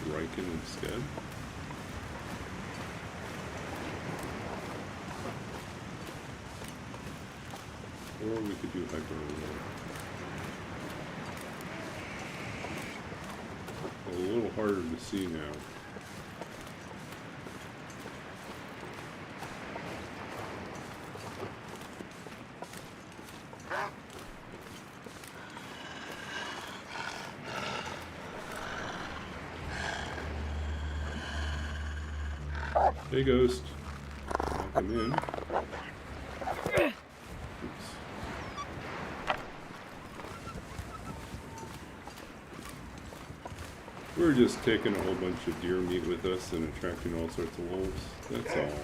S1: Riken instead. Or we could do Hyper. A little harder to see now. Hey, Ghost. Welcome in. Oops. We're just taking a whole bunch of deer meat with us and attracting all sorts of wolves. That's all.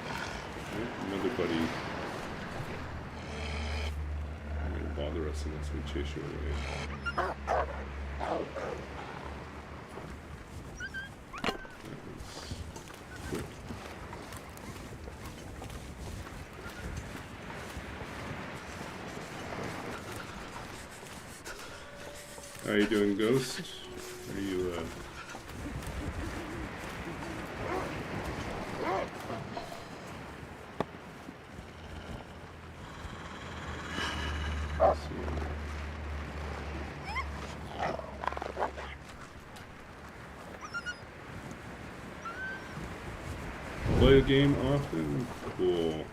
S1: Oh, another buddy. Not gonna bother us unless we chase you away. How you doing, Ghost? Are you, let's see. Play a game often? Cool.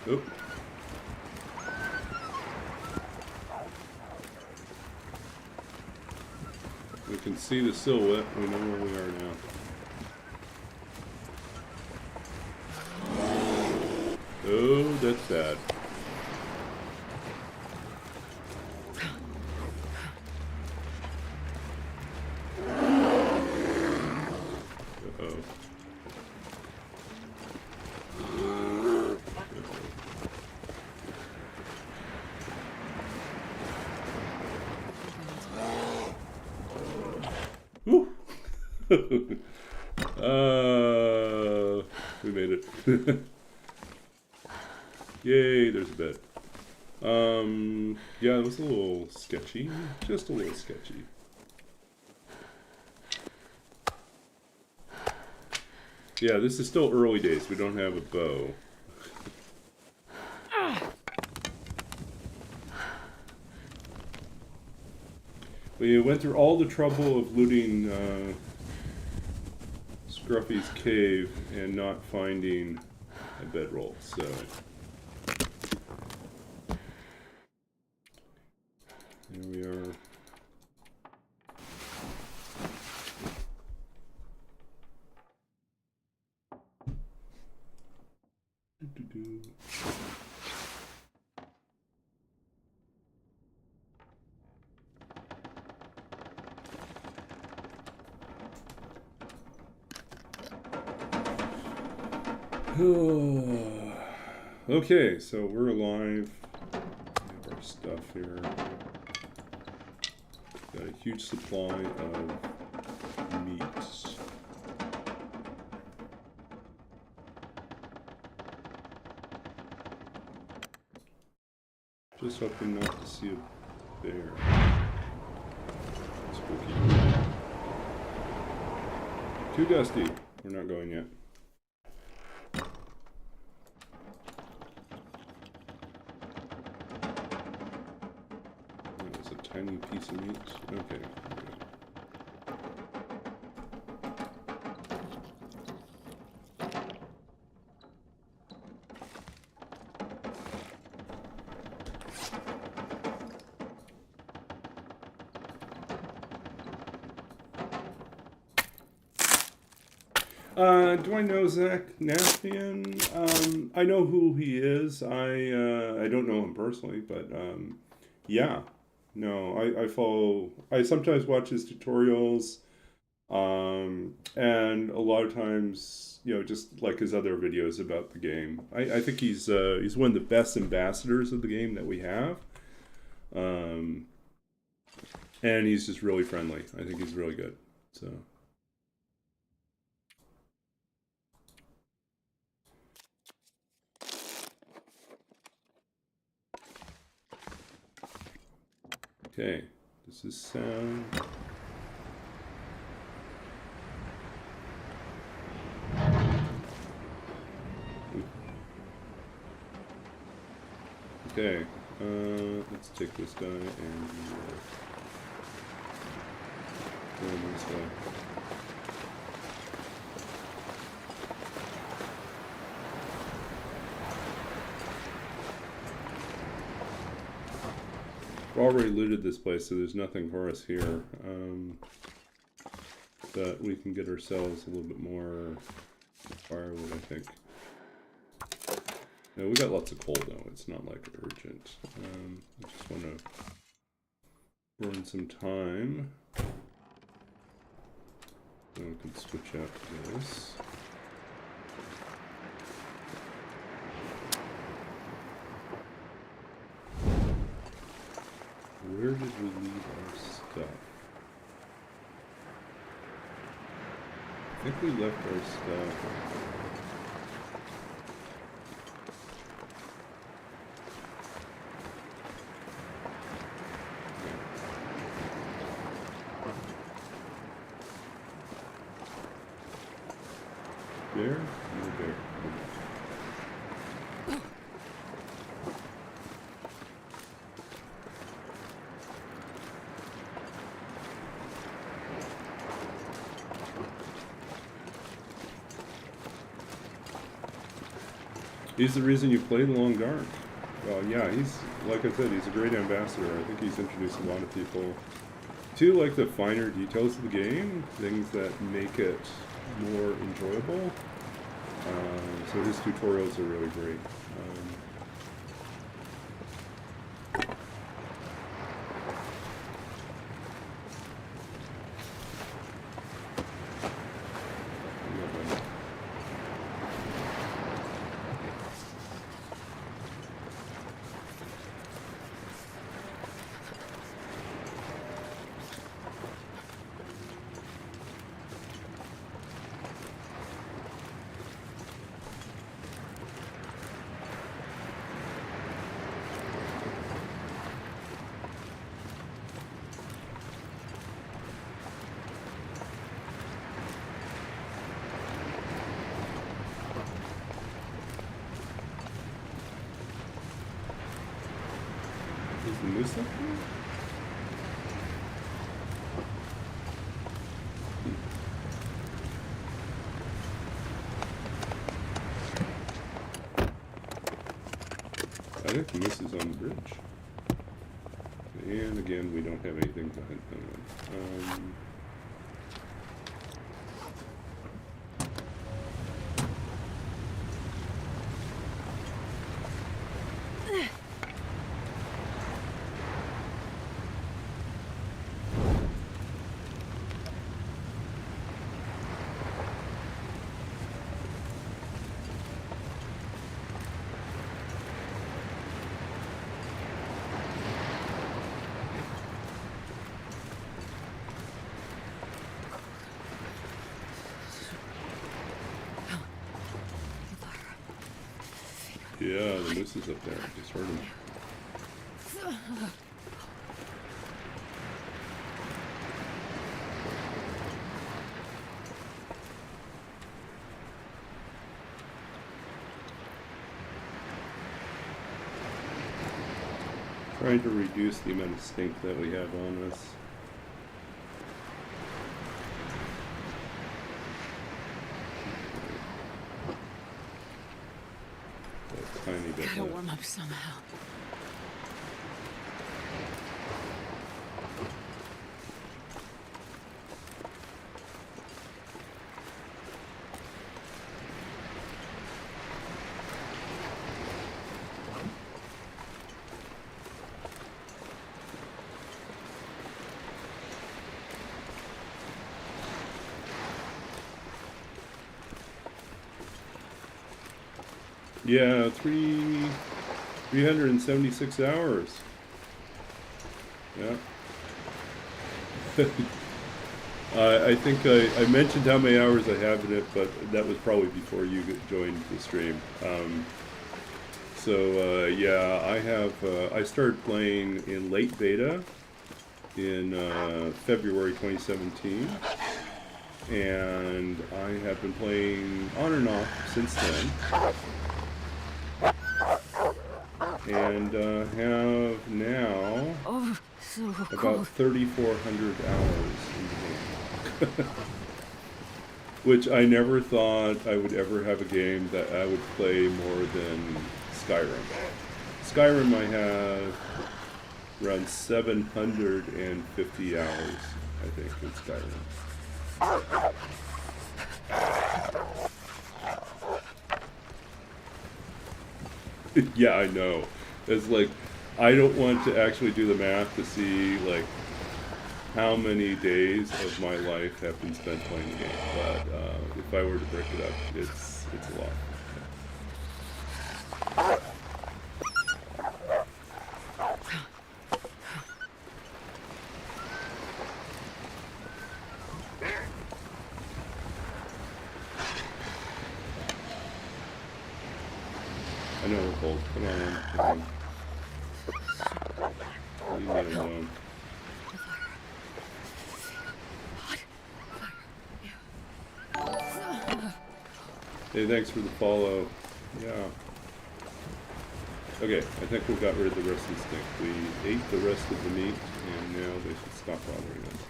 S1: Oop. We can see the silhouette. We know where we are now. Oh, that's bad. Uh-oh. Woo! We made it. Yay, there's a bed. Yeah, it was a little sketchy. Just a little sketchy. Yeah, this is still early days. We don't have a bow. We went through all the trouble of looting Scruffy's cave and not finding a bedroll, so... Here we are. Okay, so we're alive. We have our stuff here. Got a huge supply of meats. Just hoping not to see a bear. Spooky. Too dusty. We're not going yet. That was a tiny piece of meat. Okay. Do I know Zach Nafian? I know who he is. I don't know him personally, but yeah. No, I follow. I sometimes watch his tutorials, and a lot of times, you know, just like his other videos about the game. I think he's one of the best ambassadors of the game that we have, and he's just really friendly. I think he's really good. So. Okay, this is sound. Okay, let's take this guy and this guy. We've already looted this place, so there's nothing for us here. But we can get ourselves a little bit more firewood, I think. No, we got lots of coal though. It's not like urgent. I just want to burn some time. Then we can switch out to this. Where did we leave our stuff? I think we left our stuff. There? No there. He's the reason you play The Long Dark. Well, yeah, he's, like I said, he's a great ambassador. I think he's introduced a lot of people to, like, the finer details of the game, things that make it more enjoyable. So his tutorials are really great. Is the moose up here? I think the moose is on the bridge. And again, we don't have anything to hunt them. Yeah, the moose is up there. I just heard him. Trying to reduce the amount of stink that we have on us. A tiny bit.
S2: Gotta warm up somehow.
S1: Yeah, 376 hours. Yeah. I think I mentioned how many hours I have in it, but that was probably before you joined the stream. Yeah, I started playing in late beta in February 2017. And I have been playing on and off since then. And have now about 3,400 hours in the game. Which I never thought I would ever have a game that I would play more than Skyrim. Skyrim I have around 750 hours, I think, in Skyrim. Yeah, I know. It's like, I don't want to actually do the math to see, like, how many days of my life have been spent playing the game. But if I were to break it up, it's a lot. I know we're cold. Come on. Leave me alone. Hey, thanks for the follow. Yeah. Okay, I think we got rid of the rest of the stink. We ate the rest of the meat, and now they should stop bothering us.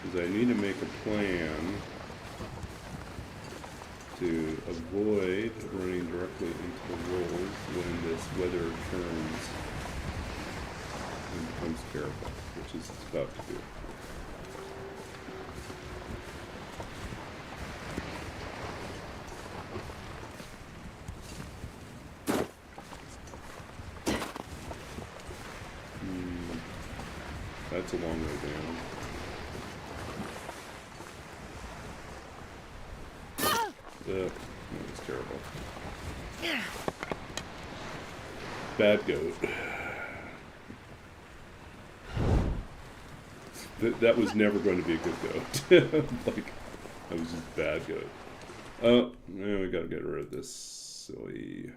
S1: Because I need to make a plan to avoid running directly into the wolves when this weather turns and becomes terrible, which is about to do. That's a long way down. That was terrible. Bad goat. That was never going to be a good goat. Like, that was just bad goat. Oh, now we gotta get rid of this silly.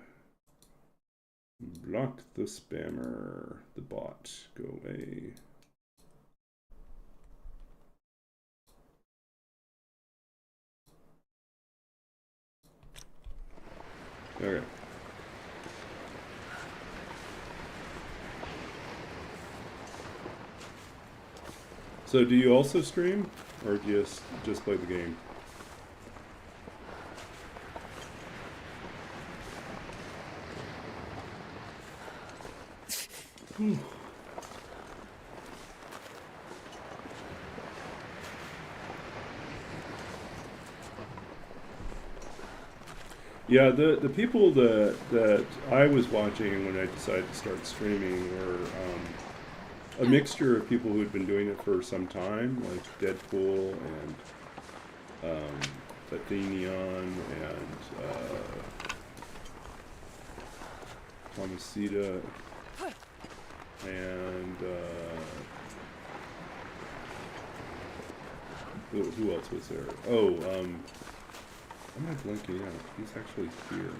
S1: Block the spammer. The bot. Go away. Okay. So do you also stream, or do you just play the game? Yeah, the people that I was watching when I decided to start streaming were a mixture of people who had been doing it for some time, like Deadpool and Athenion and Thomasita and who else was there? Oh, Am I blinking out? He's actually here.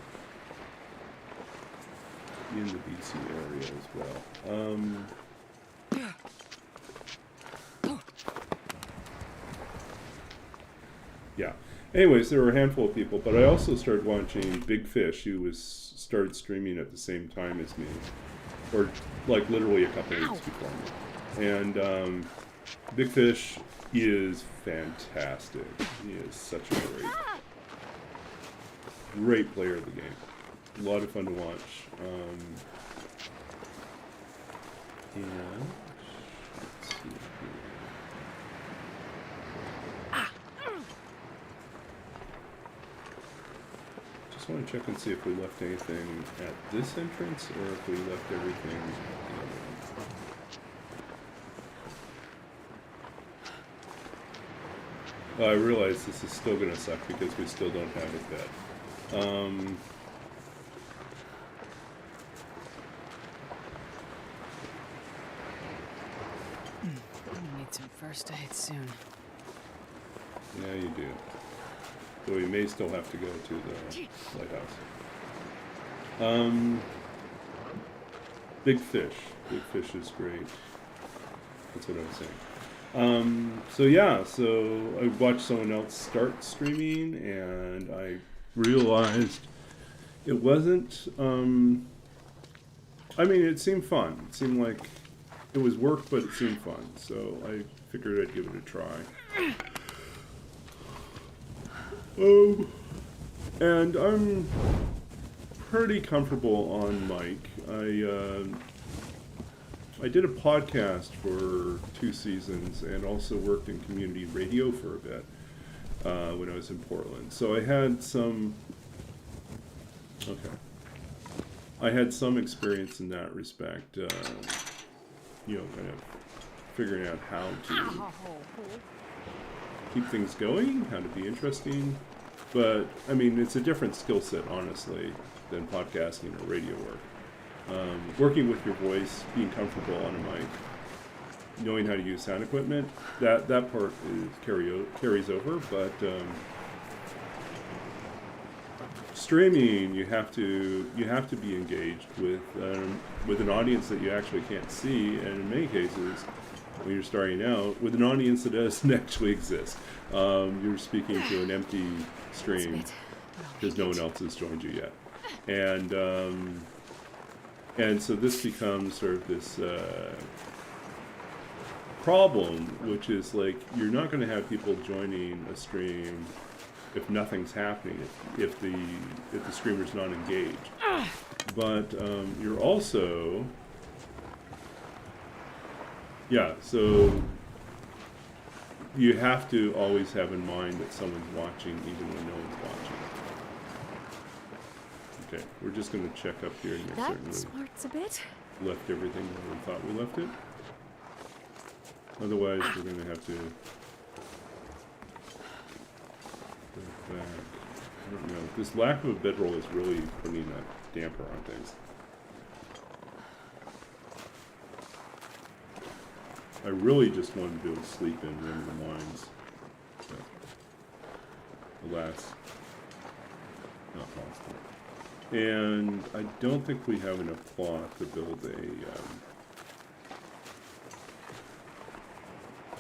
S1: In the BC area as well. Yeah. Anyways, there were a handful of people, but I also started watching Big Fish, who started streaming at the same time as me, or like literally a couple weeks before me. And Big Fish is fantastic. He is such a great player of the game. A lot of fun to watch. And let's see here. Just want to check and see if we left anything at this entrance or if we left everything. I realize this is still going to suck because we still don't have a bed.
S2: I need some first aid soon.
S1: Yeah, you do. Though we may still have to go to the lighthouse. Big Fish. Big Fish is great. That's what I was saying. So yeah, so I watched someone else start streaming and I realized it wasn't, I mean, it seemed fun. It seemed like it was work, but it seemed fun. So I figured I'd give it a try. Oh, and I'm pretty comfortable on mic. I did a podcast for 2 seasons and also worked in community radio for a bit when I was in Portland. So I had some, I had some experience in that respect, you know, kind of figuring out how to keep things going, how to be interesting. But, I mean, it's a different skill set, honestly, than podcasting or radio work. Working with your voice, being comfortable on a mic, knowing how to use sound equipment, that part carries over, but streaming, you have to be engaged with an audience that you actually can't see, and in many cases, when you're starting out, with an audience that doesn't actually exist. You're speaking to an empty stream because no one else has joined you yet. And so this becomes sort of this problem, which is like, you're not going to have people joining a stream if nothing's happening, if the streamer's not engaged. But you're also, yeah, so you have to always have in mind that someone's watching even when no one's watching. Okay, we're just going to check up here and make certain
S2: That smarts a bit.
S1: left everything where we thought we left it. Otherwise, we're going to have to go back. I don't know. This lack of a bedroll is really putting a damper on things. I really just wanted to be able to sleep in one of the mines. But alas, not possible. And I don't think we have enough cloth to build a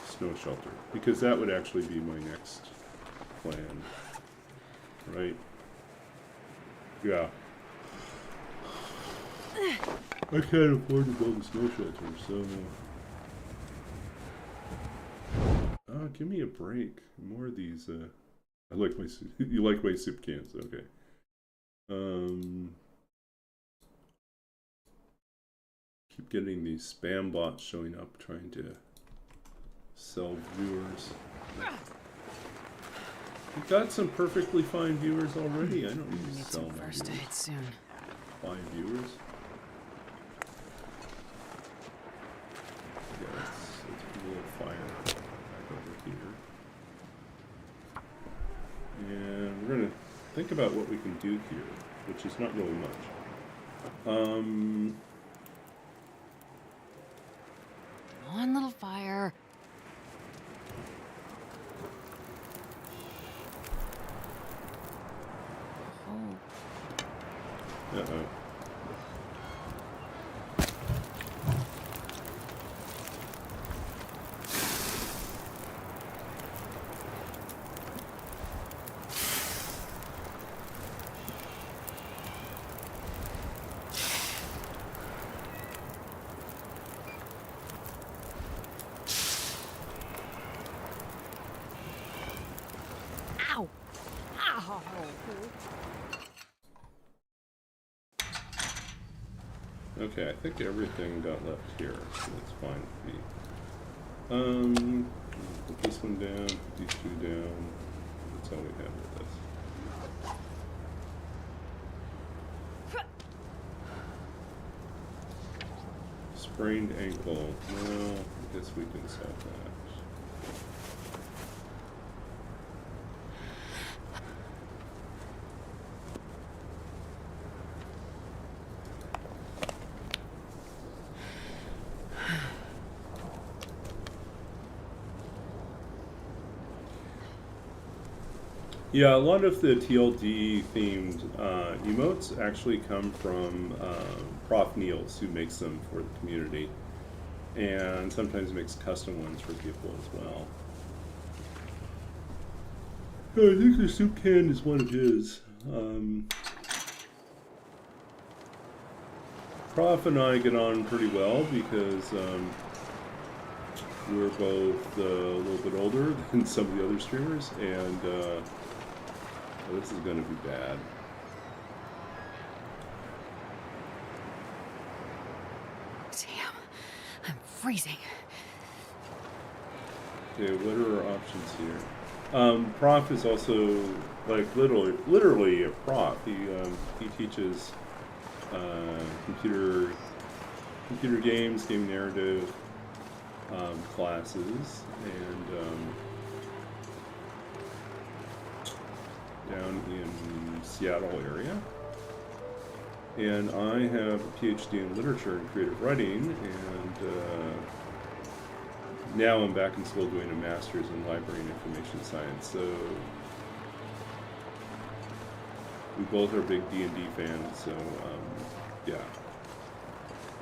S1: snow shelter, because that would actually be my next plan, right? Yeah. I can't afford to build a snow shelter, so... give me a break. More of these, I like my soup. You like my soup cans, okay. Keep getting these spam bots showing up trying to sell viewers. We've got some perfectly fine viewers already. I don't need to sell my
S2: first
S1: viewers.
S2: aid soon.
S1: 5 viewers. Yeah, let's put a little fire back over here. And we're gonna think about what we can do here, which is not really much.
S2: One little fire.
S1: Okay, I think everything got left here, so that's fine with me. Put this one down, put these two down. That's all we have with this. Sprained ankle. Well, I guess we can solve that. Yeah, a lot of the TLD themed emotes actually come from Prof Niels, who makes them for the community, and sometimes makes custom ones for people as well. I think the soup can is one of his. Prof and I get on pretty well because we're both a little bit older than some of the other streamers, and this is going to be bad.
S2: Damn, I'm freezing.
S1: Okay, what are our options here? Prof is also like literally a prof. He teaches computer games, game narrative classes, and down in Seattle area. And I have a PhD in literature and creative writing, and now I'm back in school doing a master's in library and information science. So we both are big D&D fans, so yeah.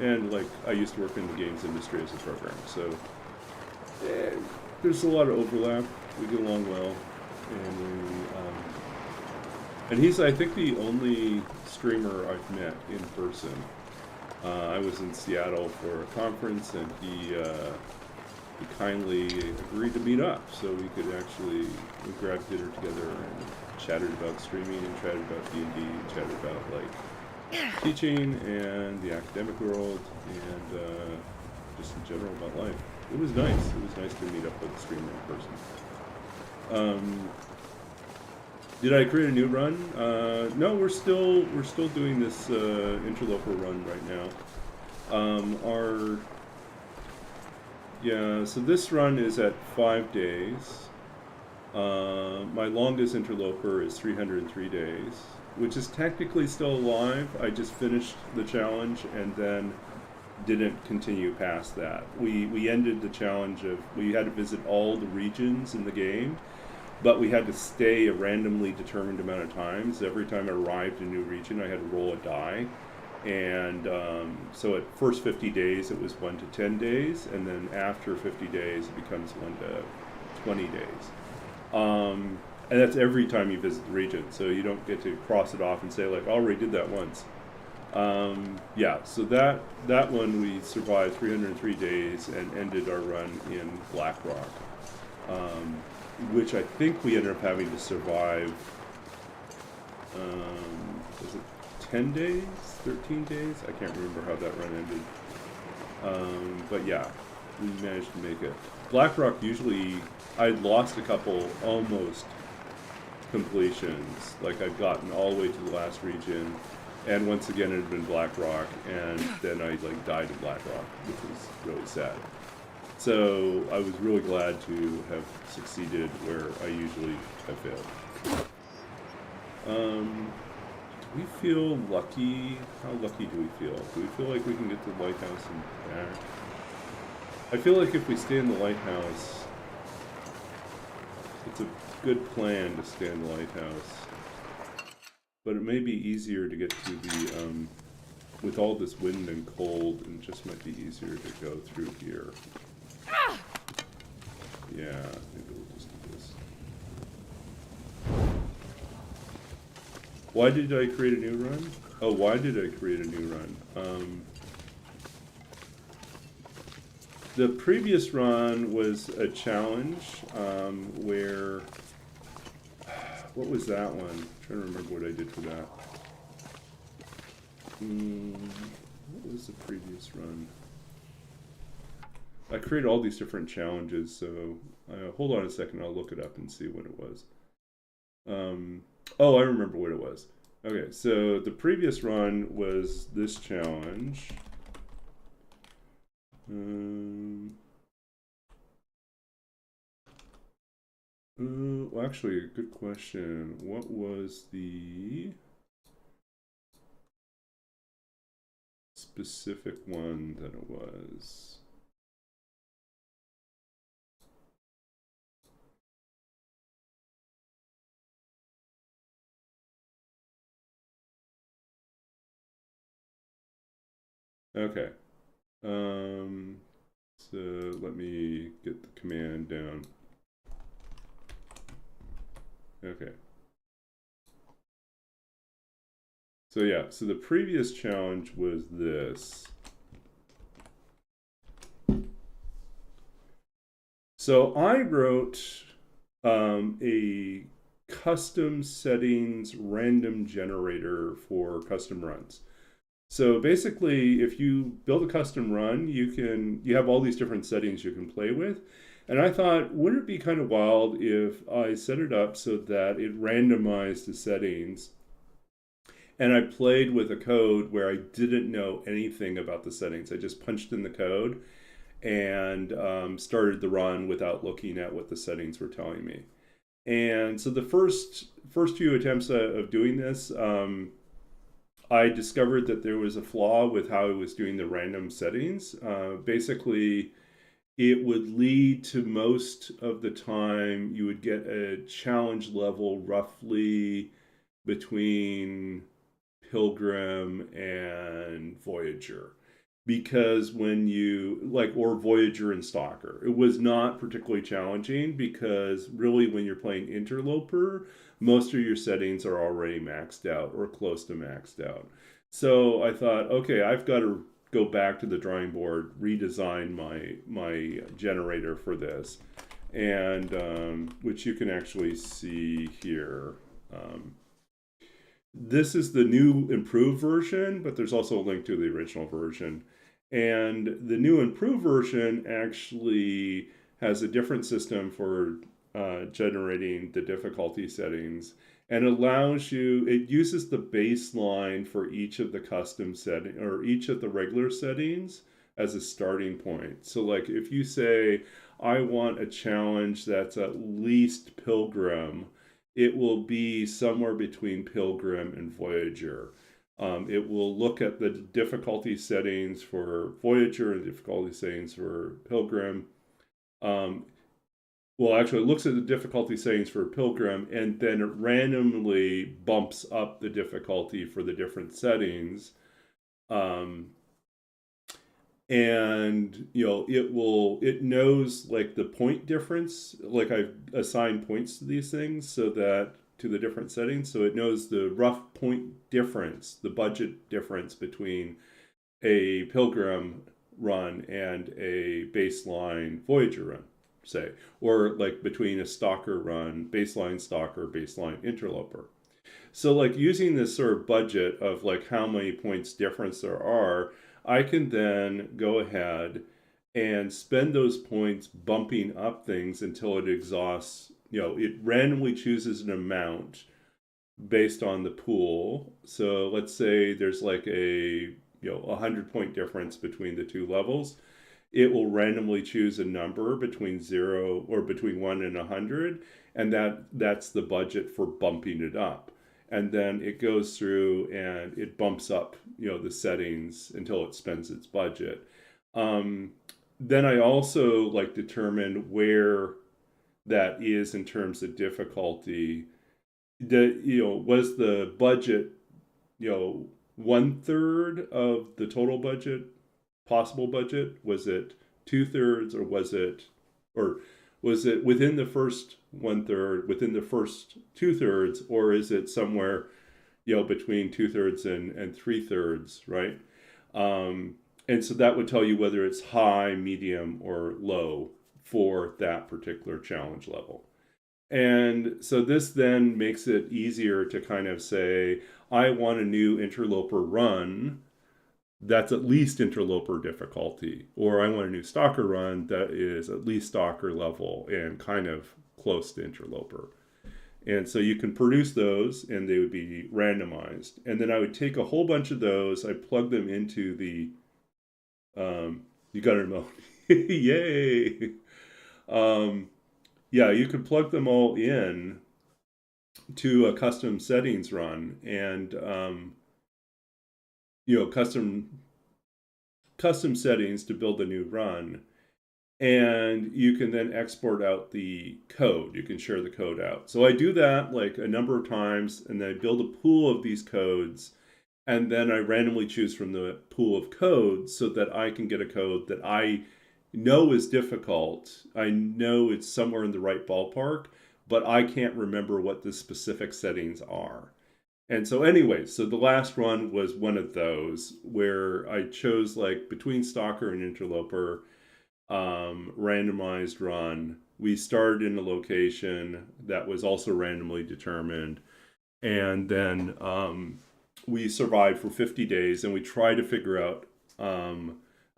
S1: And like, I used to work in the games industry as a programmer, so there's a lot of overlap. We get along well, and he's, I think, the only streamer I've met in person. I was in Seattle for a conference, and he kindly agreed to meet up, so we could actually grab dinner together and chatted about streaming and chatted about D&D and chatted about like teaching and the academic world and just in general about life. It was nice. It was nice to meet up with a streamer in person. Did I create a new run? No, we're still doing this interloper run right now. So this run is at 5 days. My longest interloper is 303 days, which is technically still alive. I just finished the challenge and then didn't continue past that. We ended the challenge of, we had to visit all the regions in the game, but we had to stay a randomly determined amount of times. Every time I arrived in a new region, I had to roll a die. And so at first 50 days, it was 1 to 10 days, and then after 50 days, it becomes 1 to 20 days. And that's every time you visit the region, so you don't get to cross it off and say, like, I already did that once. So that one, we survived 303 days and ended our run in Blackrock, which I think we ended up having to survive, was it 10 days, 13 days? I can't remember how that run ended. But yeah, we managed to make it. Blackrock, usually, I'd lost a couple almost completions. Like, I'd gotten all the way to the last region, and once again it had been Blackrock, and then I like died in Blackrock, which was really sad. So I was really glad to have succeeded where I usually have failed. Do we feel lucky? How lucky do we feel? Do we feel like we can get to the lighthouse and back? I feel like if we stay in the lighthouse, it's a good plan to stay in the lighthouse. But it may be easier to get to the, with all this wind and cold, it just might be easier to go through here. Yeah, maybe we'll just do this. Why did I create a new run? Oh, why did I create a new run? The previous run was a challenge where what was that one? I'm trying to remember what I did for that. What was the previous run? I created all these different challenges, so hold on a second. I'll look it up and see what it was. Oh, I remember what it was. Okay, so the previous run was this challenge. Well, actually, good question. What was the specific one that it was? Okay. So let me get the command down. Okay. So yeah, so the previous challenge was this. So I wrote a custom settings random generator for custom runs. So basically, if you build a custom run, you have all these different settings you can play with. And I thought, wouldn't it be kind of wild if I set it up so that it randomized the settings, and I played with a code where I didn't know anything about the settings. I just punched in the code and started the run without looking at what the settings were telling me. And so the first few attempts of doing this, I discovered that there was a flaw with how I was doing the random settings. Basically, it would lead to most of the time you would get a challenge level roughly between Pilgrim and Voyager. Because when you, like, or Voyager and Stalker, it was not particularly challenging because really when you're playing Interloper, most of your settings are already maxed out or close to maxed out. So I thought, okay, I've got to go back to the drawing board, redesign my generator for this, and which you can actually see here. This is the new improved version, but there's also a link to the original version. And the new improved version actually has a different system for generating the difficulty settings, and it uses the baseline for each of the custom setting or each of the regular settings as a starting point. So like if you say, I want a challenge that's at least Pilgrim, it will be somewhere between Pilgrim and Voyager. It will look at the difficulty settings for Voyager and difficulty settings for Pilgrim. Well, actually, it looks at the difficulty settings for Pilgrim, and then it randomly bumps up the difficulty for the different settings. And it knows like the point difference, like I've assigned points to these things so that to the different settings, so it knows the rough point difference, the budget difference between a Pilgrim run and a baseline Voyager run, say, or like between a Stalker run, baseline Interloper. So like using this sort of budget of like how many points difference there are, I can then go ahead and spend those points bumping up things until it exhausts, it randomly chooses an amount based on the pool. So let's say there's like a 100-point difference between the two levels. It will randomly choose a number between 0 or between 1 and 100, and that's the budget for bumping it up. And then it goes through and it bumps up the settings until it spends its budget. Then I also like determine where that is in terms of difficulty. Was the budget 1/3 of the total budget, possible budget? Was it 2/3, or was it within the first 1/3, within the first 2/3, or is it somewhere between 2/3 and 3/3, right? And so that would tell you whether it's high, medium, or low for that particular challenge level. And so this then makes it easier to kind of say, I want a new interloper run that's at least interloper difficulty, or I want a new stalker run that is at least stalker level and kind of close to interloper. And so you can produce those and they would be randomized. And then I would take a whole bunch of those, I plug them into the, you got to know, yay. Yeah, you could plug them all in to a custom settings run and, custom settings to build a new run. And you can then export out the code. You can share the code out. So I do that like a number of times, and then I build a pool of these codes, and then I randomly choose from the pool of codes so that I can get a code that I know is difficult. I know it's somewhere in the right ballpark, but I can't remember what the specific settings are. And so anyway, so the last run was one of those where I chose like between Stalker and Interloper, randomized run. We started in a location that was also randomly determined. And then we survived for 50 days and we try to figure out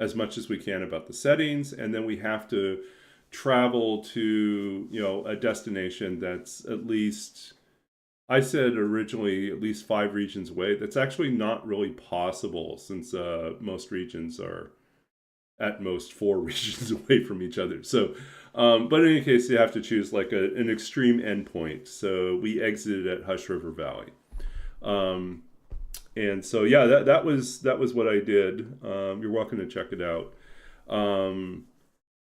S1: as much as we can about the settings. And then we have to travel to, a destination that's at least, I said originally at least 5 regions away. That's actually not really possible since most regions are at most 4 regions away from each other. So, but in any case, you have to choose like an extreme endpoint. So we exited at Hush River Valley. And so, yeah, that was what I did. You're welcome to check it out.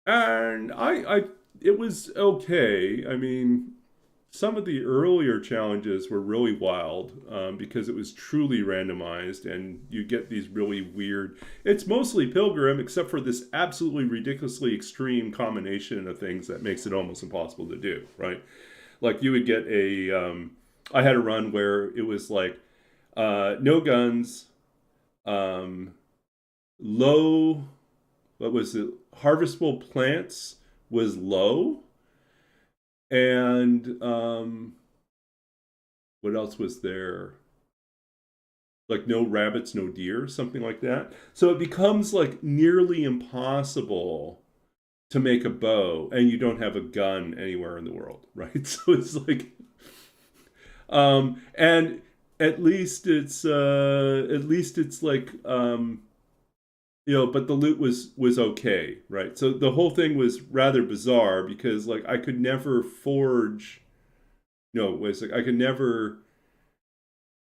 S1: And it was okay. I mean, some of the earlier challenges were really wild because it was truly randomized and you get these really weird, it's mostly Pilgrim except for this absolutely ridiculously extreme combination of things that makes it almost impossible to do, right? Like you would get I had a run where it was like no guns, low, what was it? Harvestable plants was low. And what else was there? Like no rabbits, no deer, something like that. So it becomes like nearly impossible to make a bow, and you don't have a gun anywhere in the world, right? So it's like, and at least it's like, but the loot was okay, right? So the whole thing was rather bizarre because like I could never forge. No, it was like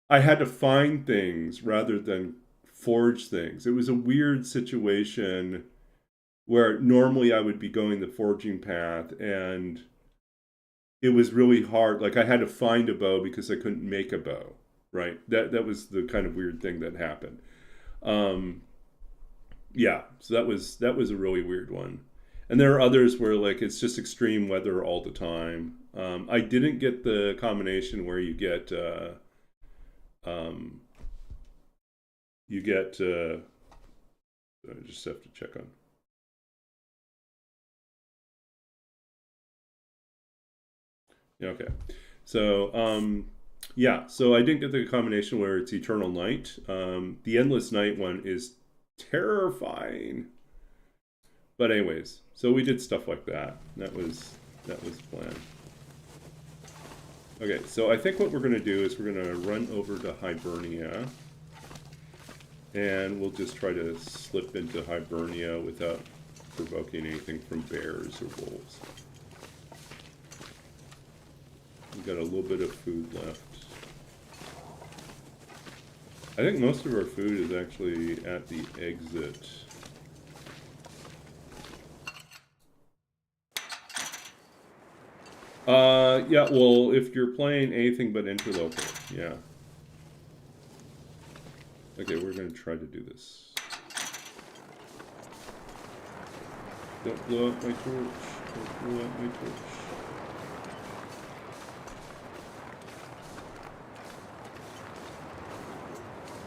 S1: I had to find things rather than forge things. It was a weird situation where normally I would be going the forging path and it was really hard. Like I had to find a bow because I couldn't make a bow, right? That was the kind of weird thing that happened. Yeah, so that was a really weird one. And there are others where like it's just extreme weather all the time. I didn't get the combination where you get I just have to check on. Okay, so yeah, so I didn't get the combination where it's eternal night. The endless night one is terrifying. But anyways, so we did stuff like that. That was the plan. Okay, so I think what we're going to do is we're going to run over to Hibernia. And we'll just try to slip into Hibernia without provoking anything from bears or wolves. We've got a little bit of food left. I think most of our food is actually at the exit. Yeah, well, if you're playing anything but Interloper, yeah. Okay, we're gonna try to do this. Don't blow up my torch. Don't blow up my torch.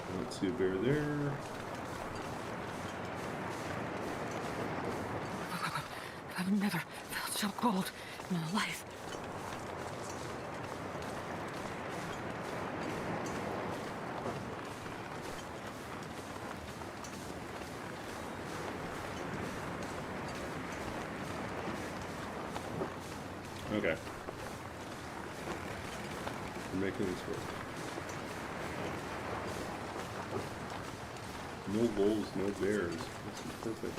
S1: I don't see a bear there.
S2: I've never felt so cold in my life.
S1: Okay. We're making this work. No wolves, no bears. This is perfect.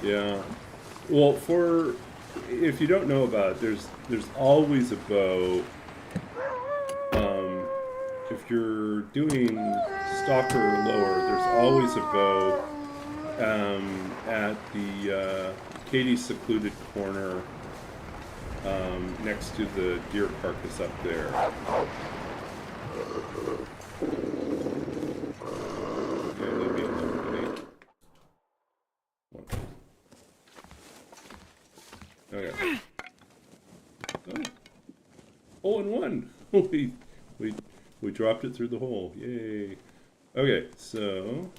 S1: Yeah. Well, if you don't know about it, there's always a bow. If you're doing stalker or lower, there's always a bow at the Katie's secluded corner next to the deer carcass up there. Yeah, leave me alone, buddy. Okay. Oh. Hole in one. we dropped it through the hole. Yay. Okay, so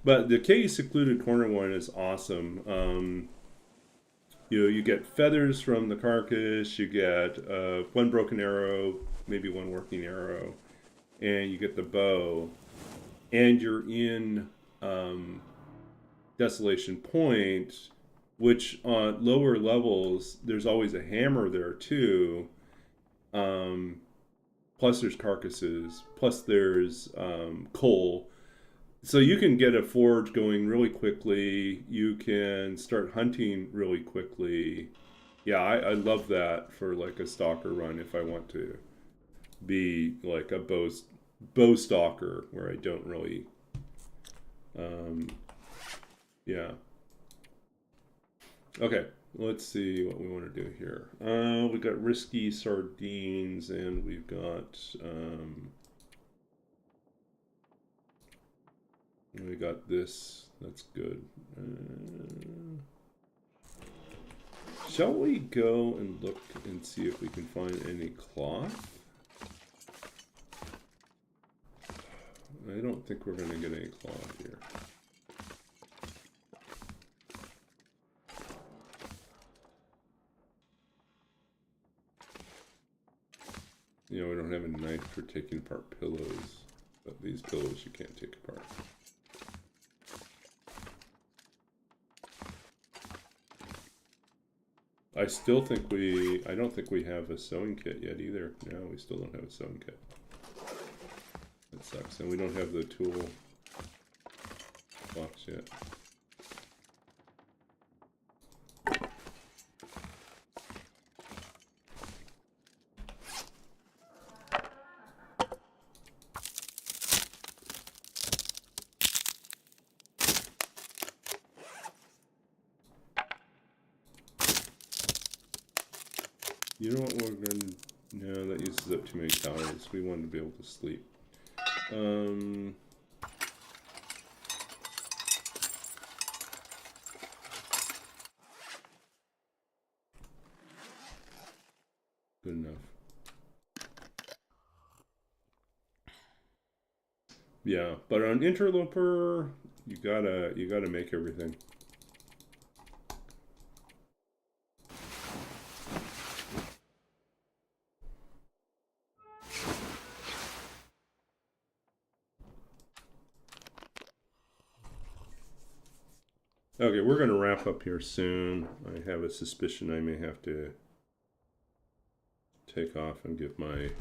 S1: but the Katie's secluded corner one is awesome. You get feathers from the carcass, you get one broken arrow, maybe one working arrow, and you get the bow, and you're in Desolation Point, which on lower levels there's always a hammer there too. Plus there's carcasses, plus there's coal. So you can get a forge going really quickly. You can start hunting really quickly. Yeah, I love that for like a stalker run if I want to be like a bow stalker where I don't really yeah. Okay, let's see what we want to do here. We've got risky sardines and we've got this. That's good. Shall we go and look and see if we can find any cloth? I don't think we're going to get any cloth here. You know, we don't have a knife for taking apart pillows, but these pillows you can't take apart. I don't think we have a sewing kit yet either. No, we still don't have a sewing kit. That sucks. And we don't have the tool box yet. You know what we're going to... No, that uses up too many calories. We want to be able to sleep. Good enough. Yeah, but on Interloper, you gotta make everything. Okay, we're going to wrap up here soon. I have a suspicion I may have to take off and give my...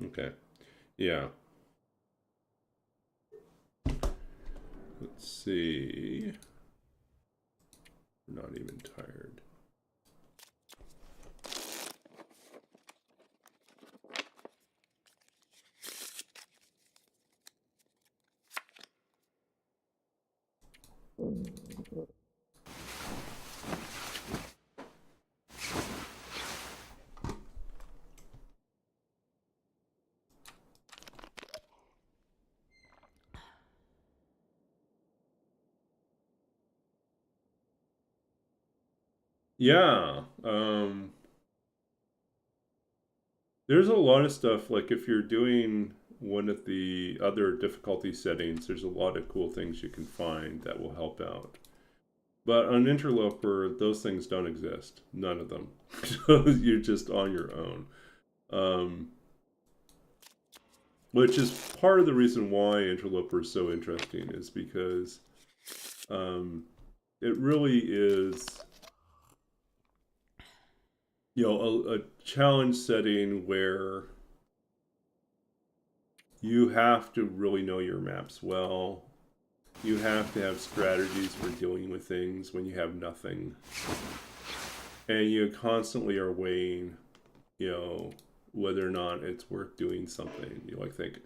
S1: Okay, yeah. Let's see. Not even tired. Yeah, there's a lot of stuff, like if you're doing one of the other difficulty settings, there's a lot of cool things you can find that will help out. But on Interloper, those things don't exist. None of them. So you're just on your own. Which is part of the reason why Interloper is so interesting, is because it really is, you know, a challenge setting where you have to really know your maps well. You have to have strategies for dealing with things when you have nothing. And you constantly are weighing, you know, whether or not it's worth doing something. You like think,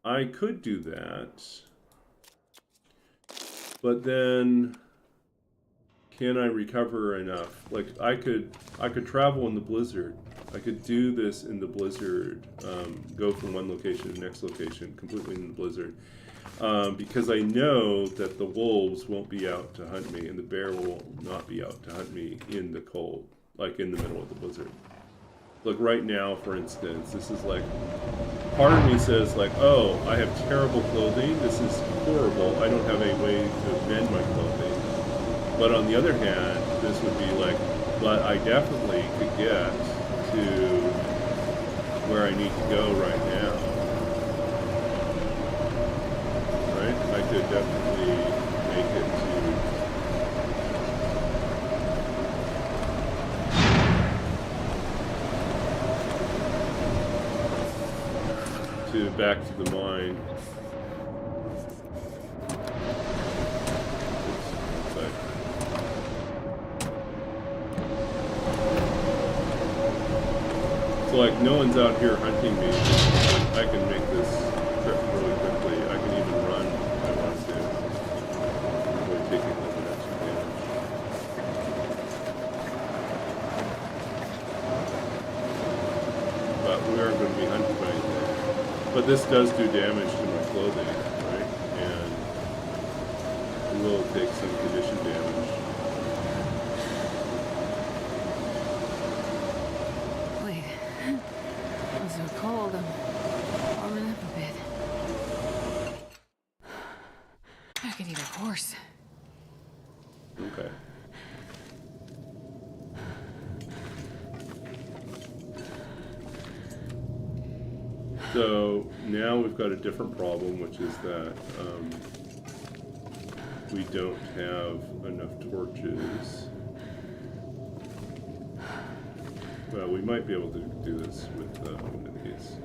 S1: I could do that, but then can I recover enough? Like I could travel in the blizzard. I could do this in the blizzard, go from one location to the next location completely in the blizzard. Because I know that the wolves won't be out to hunt me and the bear will not be out to hunt me in the cold, like in the middle of the blizzard. Like right now, for instance, this is like, part of me says like, oh, I have terrible clothing, this is horrible, I don't have any way to mend my clothing. But on the other hand, this would be like, but I definitely could get to where I need to go right now. Right? I could definitely make it to back to the mine. So like no one's out here hunting me. I can make this trip really quickly. I can even run if I want to. Really taking a little bit extra damage. But we aren't going to be hunted by anything. But this does do damage to my clothing, right? And we will take some condition damage.
S2: Cold, I'm warming up a bit. I could eat a horse.
S1: Okay. So now we've got a different problem, which is that we don't have enough torches. Well, we might be able to do this with one of these.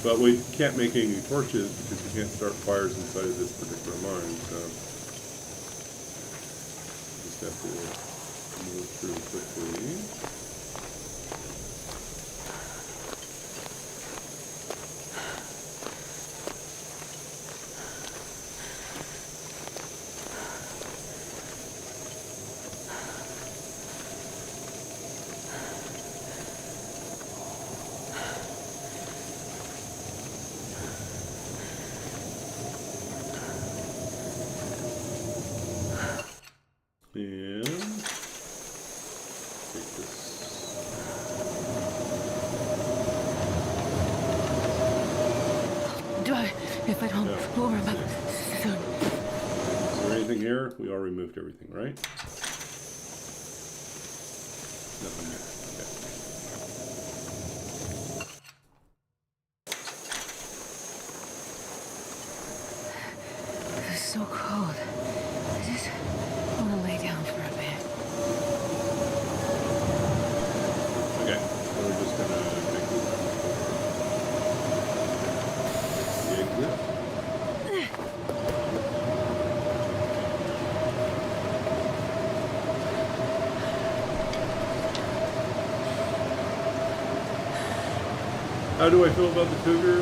S1: But we can't make any torches because we can't start fires inside of this particular mine, so just have to move through quickly.
S2: If I don't warm up soon.
S1: Is there anything here? We all removed everything, right? Nothing here.
S2: Okay. It's so cold. I just want to lay down for a bit.
S1: Okay, so we're just gonna make this the exit. How do I feel about the cougar?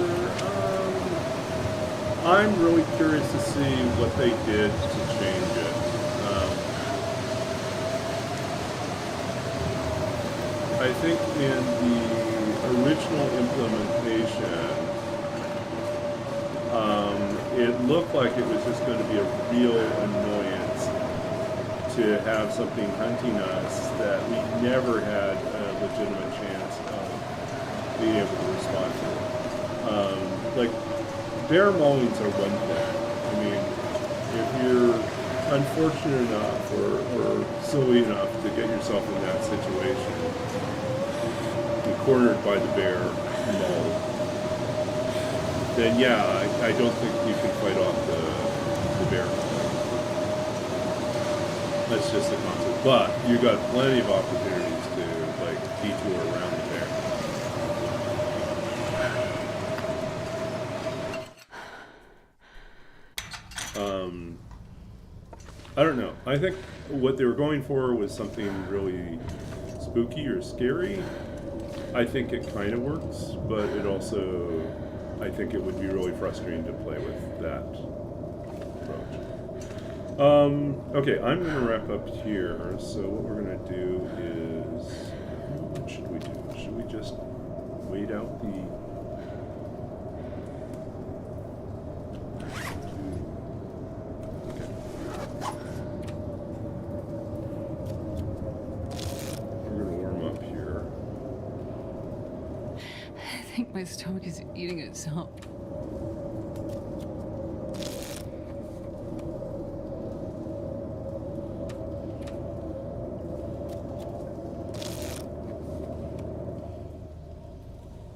S1: I'm really curious to see what they did to change it. I think in the original implementation, it looked like it was just going to be a real annoyance to have something hunting us that we never had a legitimate chance of being able to respond to. Like, bear maulings are one thing. I mean, if you're unfortunate enough or silly enough to get yourself in that situation, be cornered by the bear maul, then yeah, I don't think you can fight off the bear. That's just the concept. But you got plenty of opportunities to like detour around the bear. I don't know. I think what they were going for was something really spooky or scary. I think it kind of works, but it also, I think it would be really frustrating to play with that approach. Okay, I'm going to wrap up here. So what we're going to do is, what should we do? Should we just wait out the...
S2: I think my stomach is eating itself.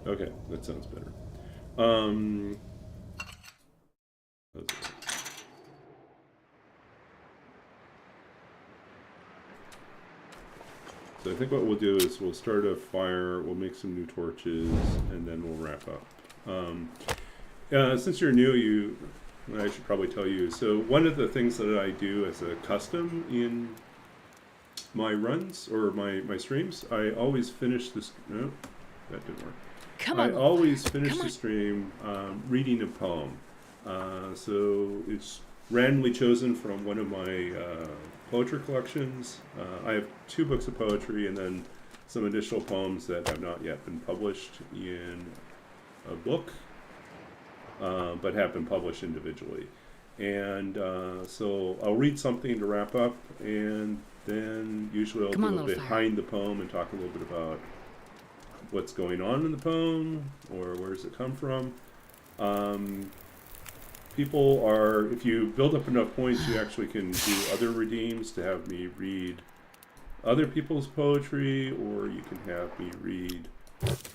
S1: Okay, that sounds better. So I think what we'll do is we'll start a fire, we'll make some new torches, and then we'll wrap up. Since you're new, I should probably tell you. So one of the things that I do as a custom in my runs or my streams, I always finish this. No, that didn't work. I always finish the stream reading a poem. So it's randomly chosen from one of my poetry collections. I have 2 books of poetry and then some additional poems that have not yet been published in a book, but have been published individually. And so I'll read something to wrap up, and then usually I'll do a bit behind the poem and talk a little bit about what's going on in the poem or where does it come from. People are, if you build up enough points, you actually can do other redeems to have me read other people's poetry, or you can have me read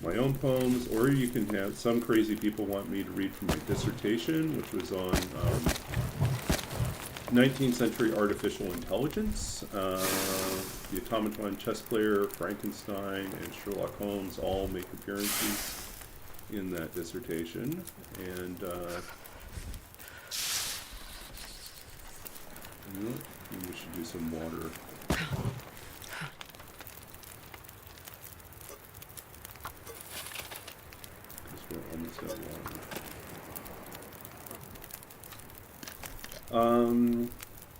S1: my own poems, or you can have, some crazy people want me to read from my dissertation, which was on 19th century artificial intelligence. The automaton chess player, Frankenstein, and Sherlock Holmes all make appearances in that dissertation. And maybe we should do some water. Because we're almost out of water.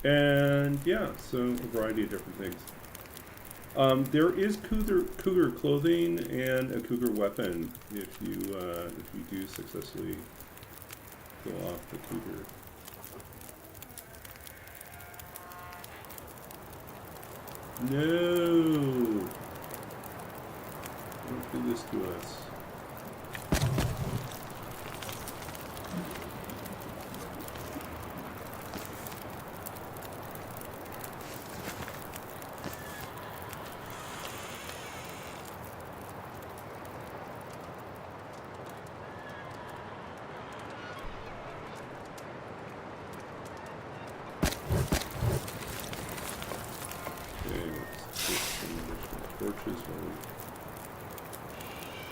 S1: And yeah, so a variety of different things. There is cougar clothing and a cougar weapon if you do successfully kill off the cougar. No! Don't do this to us.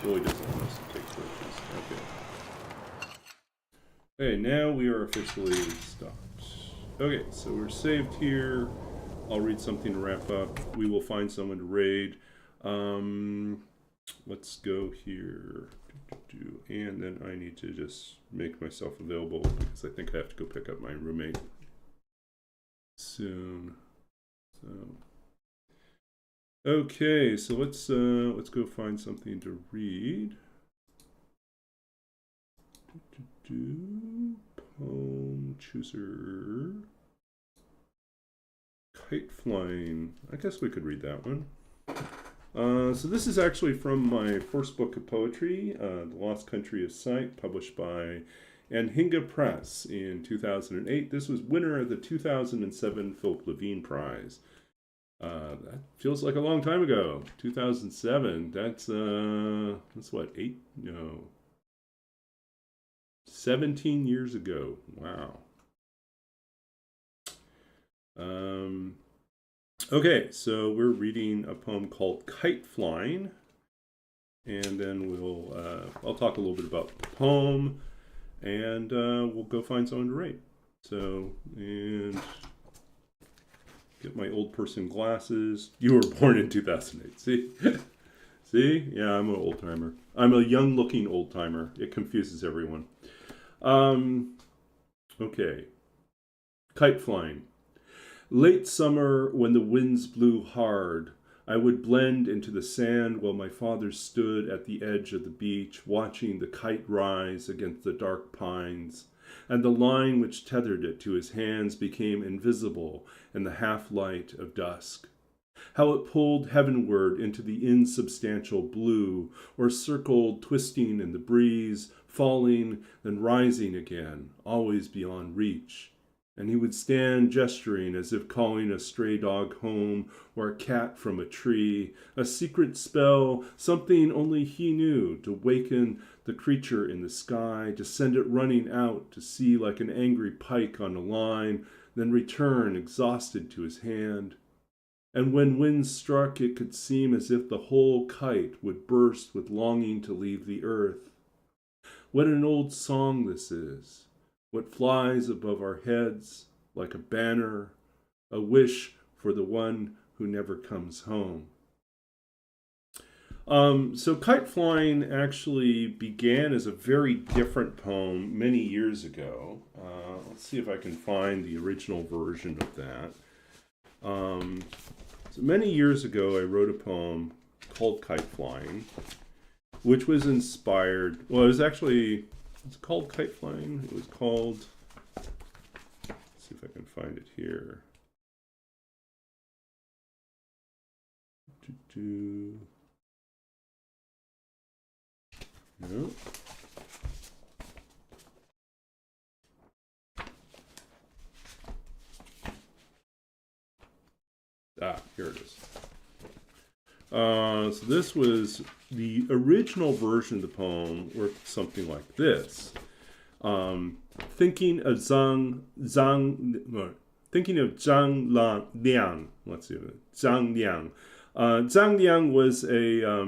S1: Really doesn't want us to take torches. Okay, now we are officially stopped. Okay, so we're saved here. I'll read something to wrap up. We will find someone to raid. Let's go here. And then I need to just make myself available because I think I have to go pick up my roommate soon. So. Okay, so let's go find something to read. Poem chooser. Kite flying. I guess we could read that one. So this is actually from my first book of poetry, The Lost Country of Sight, published by Anhinga Press in 2008. This was winner of the 2007 Philip Levine Prize. That feels like a long time ago. 2007. That's what, 17 years ago. Wow. Okay, so we're reading a poem called Kite Flying, and then I'll talk a little bit about the poem, and we'll go find someone to rate. So, and get my old person glasses. You were born in 2008. See? See? Yeah, I'm an old timer. I'm a young looking old timer. It confuses everyone. Okay. Kite flying. Late summer, when the winds blew hard, I would blend into the sand while my father stood at the edge of the beach, watching the kite rise against the dark pines, and the line which tethered it to his hands became invisible in the half-light of dusk. How it pulled heavenward into the insubstantial blue, or circled, twisting in the breeze, falling, then rising again, always beyond reach. And he would stand gesturing as if calling a stray dog home or a cat from a tree, a secret spell, something only he knew, to waken the creature in the sky, to send it running out to sea like an angry pike on a line, then return exhausted to his hand. And when winds struck, it could seem as if the whole kite would burst with longing to leave the earth. What an old song this is! What flies above our heads like a banner, a wish for the one who never comes home. So Kite Flying actually began as a very different poem many years ago. Let's see if I can find the original version of that. So many years ago, I wrote a poem called Kite Flying, which was inspired, well, it's called Kite Flying. It was called, let's see if I can find it here. No. Here it is. So this was the original version of the poem, or something like this. Thinking of Zhang Liang. Let's see, Zhang Liang. Zhang Liang was a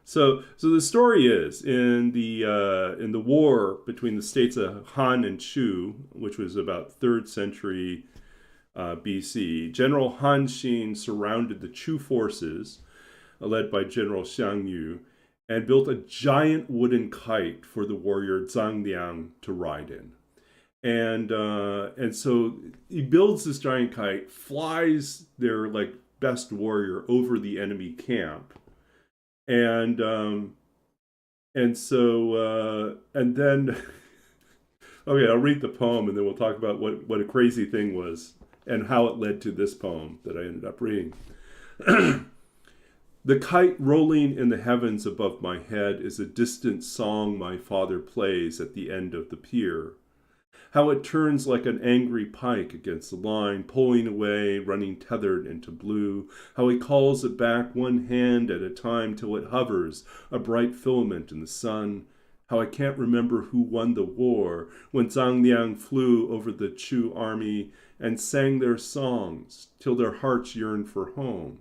S1: so the story is in the war between the states of Han and Shu, which was about 3rd century BC. General Han Xin surrounded the Chu forces, led by General Xiang Yu, and built a giant wooden kite for the warrior Zhang Liang to ride in. And so he builds this giant kite, flies their best warrior over the enemy camp, and then okay, I'll read the poem and then we'll talk about what a crazy thing was and how it led to this poem that I ended up reading. The kite rolling in the heavens above my head is a distant song my father plays at the end of the pier. How it turns like an angry pike against the line, pulling away, running tethered into blue. How he calls it back one hand at a time till it hovers, a bright filament in the sun. How I can't remember who won the war when Zhang Liang flew over the Chu army and sang their songs till their hearts yearn for home.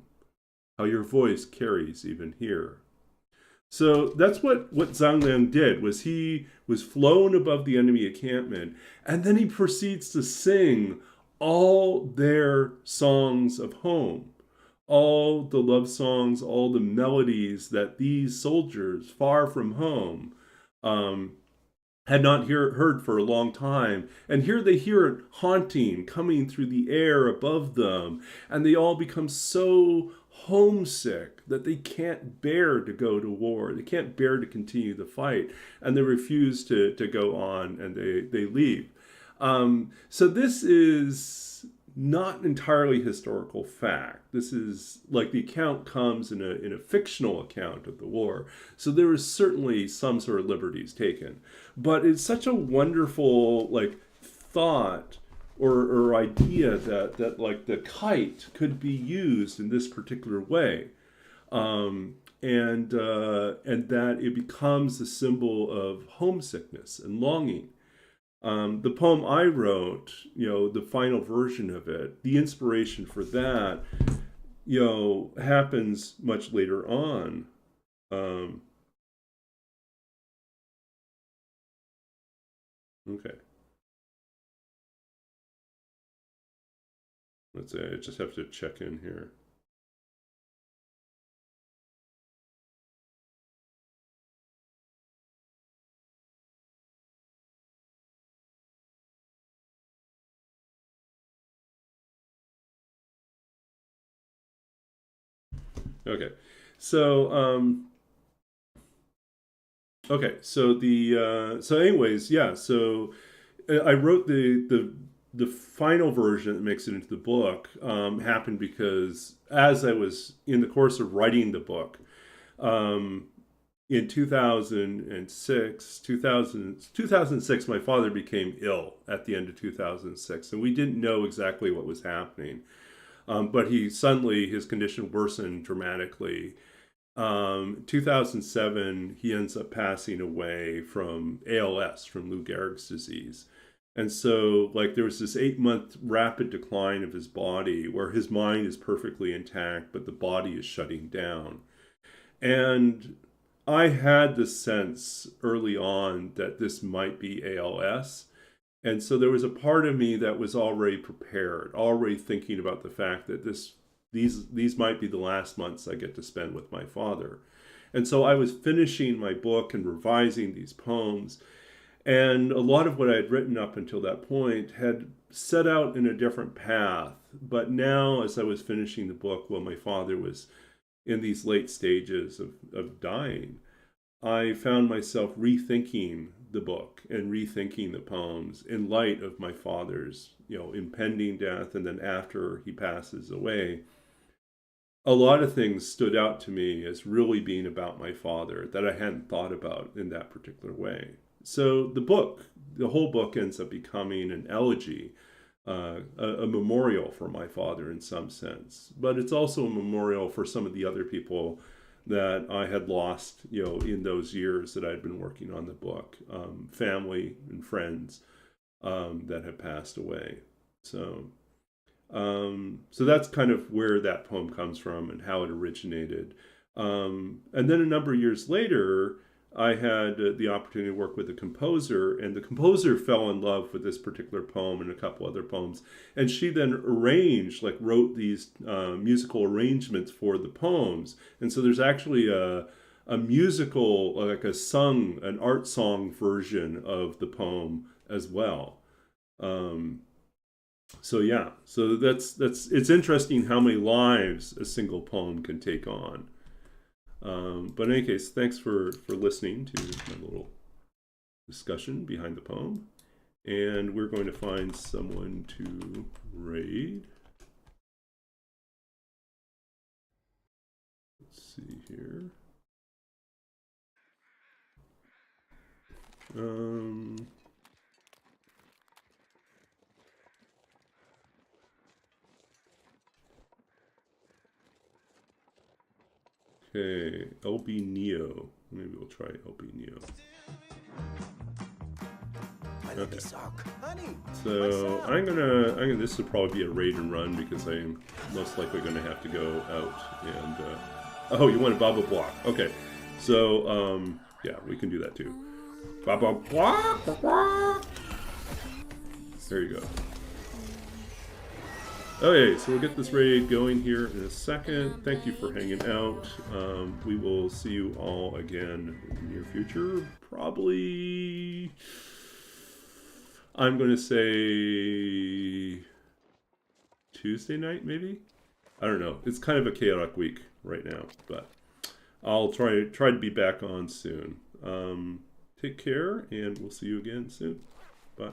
S1: How your voice carries even here. So that's what Zhang Liang did, was he was flown above the enemy encampment, and then he proceeds to sing all their songs of home, all the love songs, all the melodies that these soldiers far from home had not heard for a long time. And here they hear it haunting, coming through the air above them, and they all become so homesick that they can't bear to go to war. They can't bear to continue the fight, and they refuse to go on, and they leave. So this is not entirely historical fact. This is like the account comes in a fictional account of the war. So there is certainly some sort of liberties taken. But it's such a wonderful like thought or idea that like the kite could be used in this particular way. And that it becomes a symbol of homesickness and longing. The poem I wrote, the final version of it, the inspiration for that, happens much later on. Okay. Let's say I just have to check in here. Okay. So, okay. So anyways, yeah. So I wrote the final version that makes it into the book happened because as I was in the course of writing the book, um, in 2006, my father became ill at the end of 2006, and we didn't know exactly what was happening. But his condition worsened dramatically. 2007, he ends up passing away from ALS, from Lou Gehrig's disease. And so, like, there was this 8-month rapid decline of his body where his mind is perfectly intact, but the body is shutting down. And I had the sense early on that this might be ALS. And so there was a part of me that was already prepared, already thinking about the fact that these might be the last months I get to spend with my father. And so I was finishing my book and revising these poems. And a lot of what I had written up until that point had set out in a different path. But now, as I was finishing the book, while my father was in these late stages of dying, I found myself rethinking the book and rethinking the poems in light of my father's, impending death, and then after he passes away. A lot of things stood out to me as really being about my father that I hadn't thought about in that particular way. So the whole book ends up becoming an elegy, a memorial for my father in some sense, but it's also a memorial for some of the other people that I had lost, in those years that I'd been working on the book, family and friends that have passed away. So that's kind of where that poem comes from and how it originated. And then a number of years later, I had the opportunity to work with a composer, and the composer fell in love with this particular poem and a couple other poems. And she then wrote these musical arrangements for the poems. And so there's actually a musical, like an art song version of the poem as well. So yeah, so it's interesting how many lives a single poem can take on. But in any case, thanks for listening to my little discussion behind the poem. And we're going to find someone to raid. Let's see here. Okay, LB Neo. Maybe we'll try LB Neo. Okay. So I'm gonna. This will probably be a raid and run because I'm most likely gonna have to go out and. Oh, you want a Baba block? Okay. So yeah, we can do that too. Baba block. There you go. Okay, so we'll get this raid going here in a second. Thank you for hanging out. We will see you all again in the near future. Probably, I'm going to say Tuesday night, maybe? I don't know. It's kind of a chaotic week right now, but I'll try to be back on soon. Take care, and we'll see you again soon. Bye.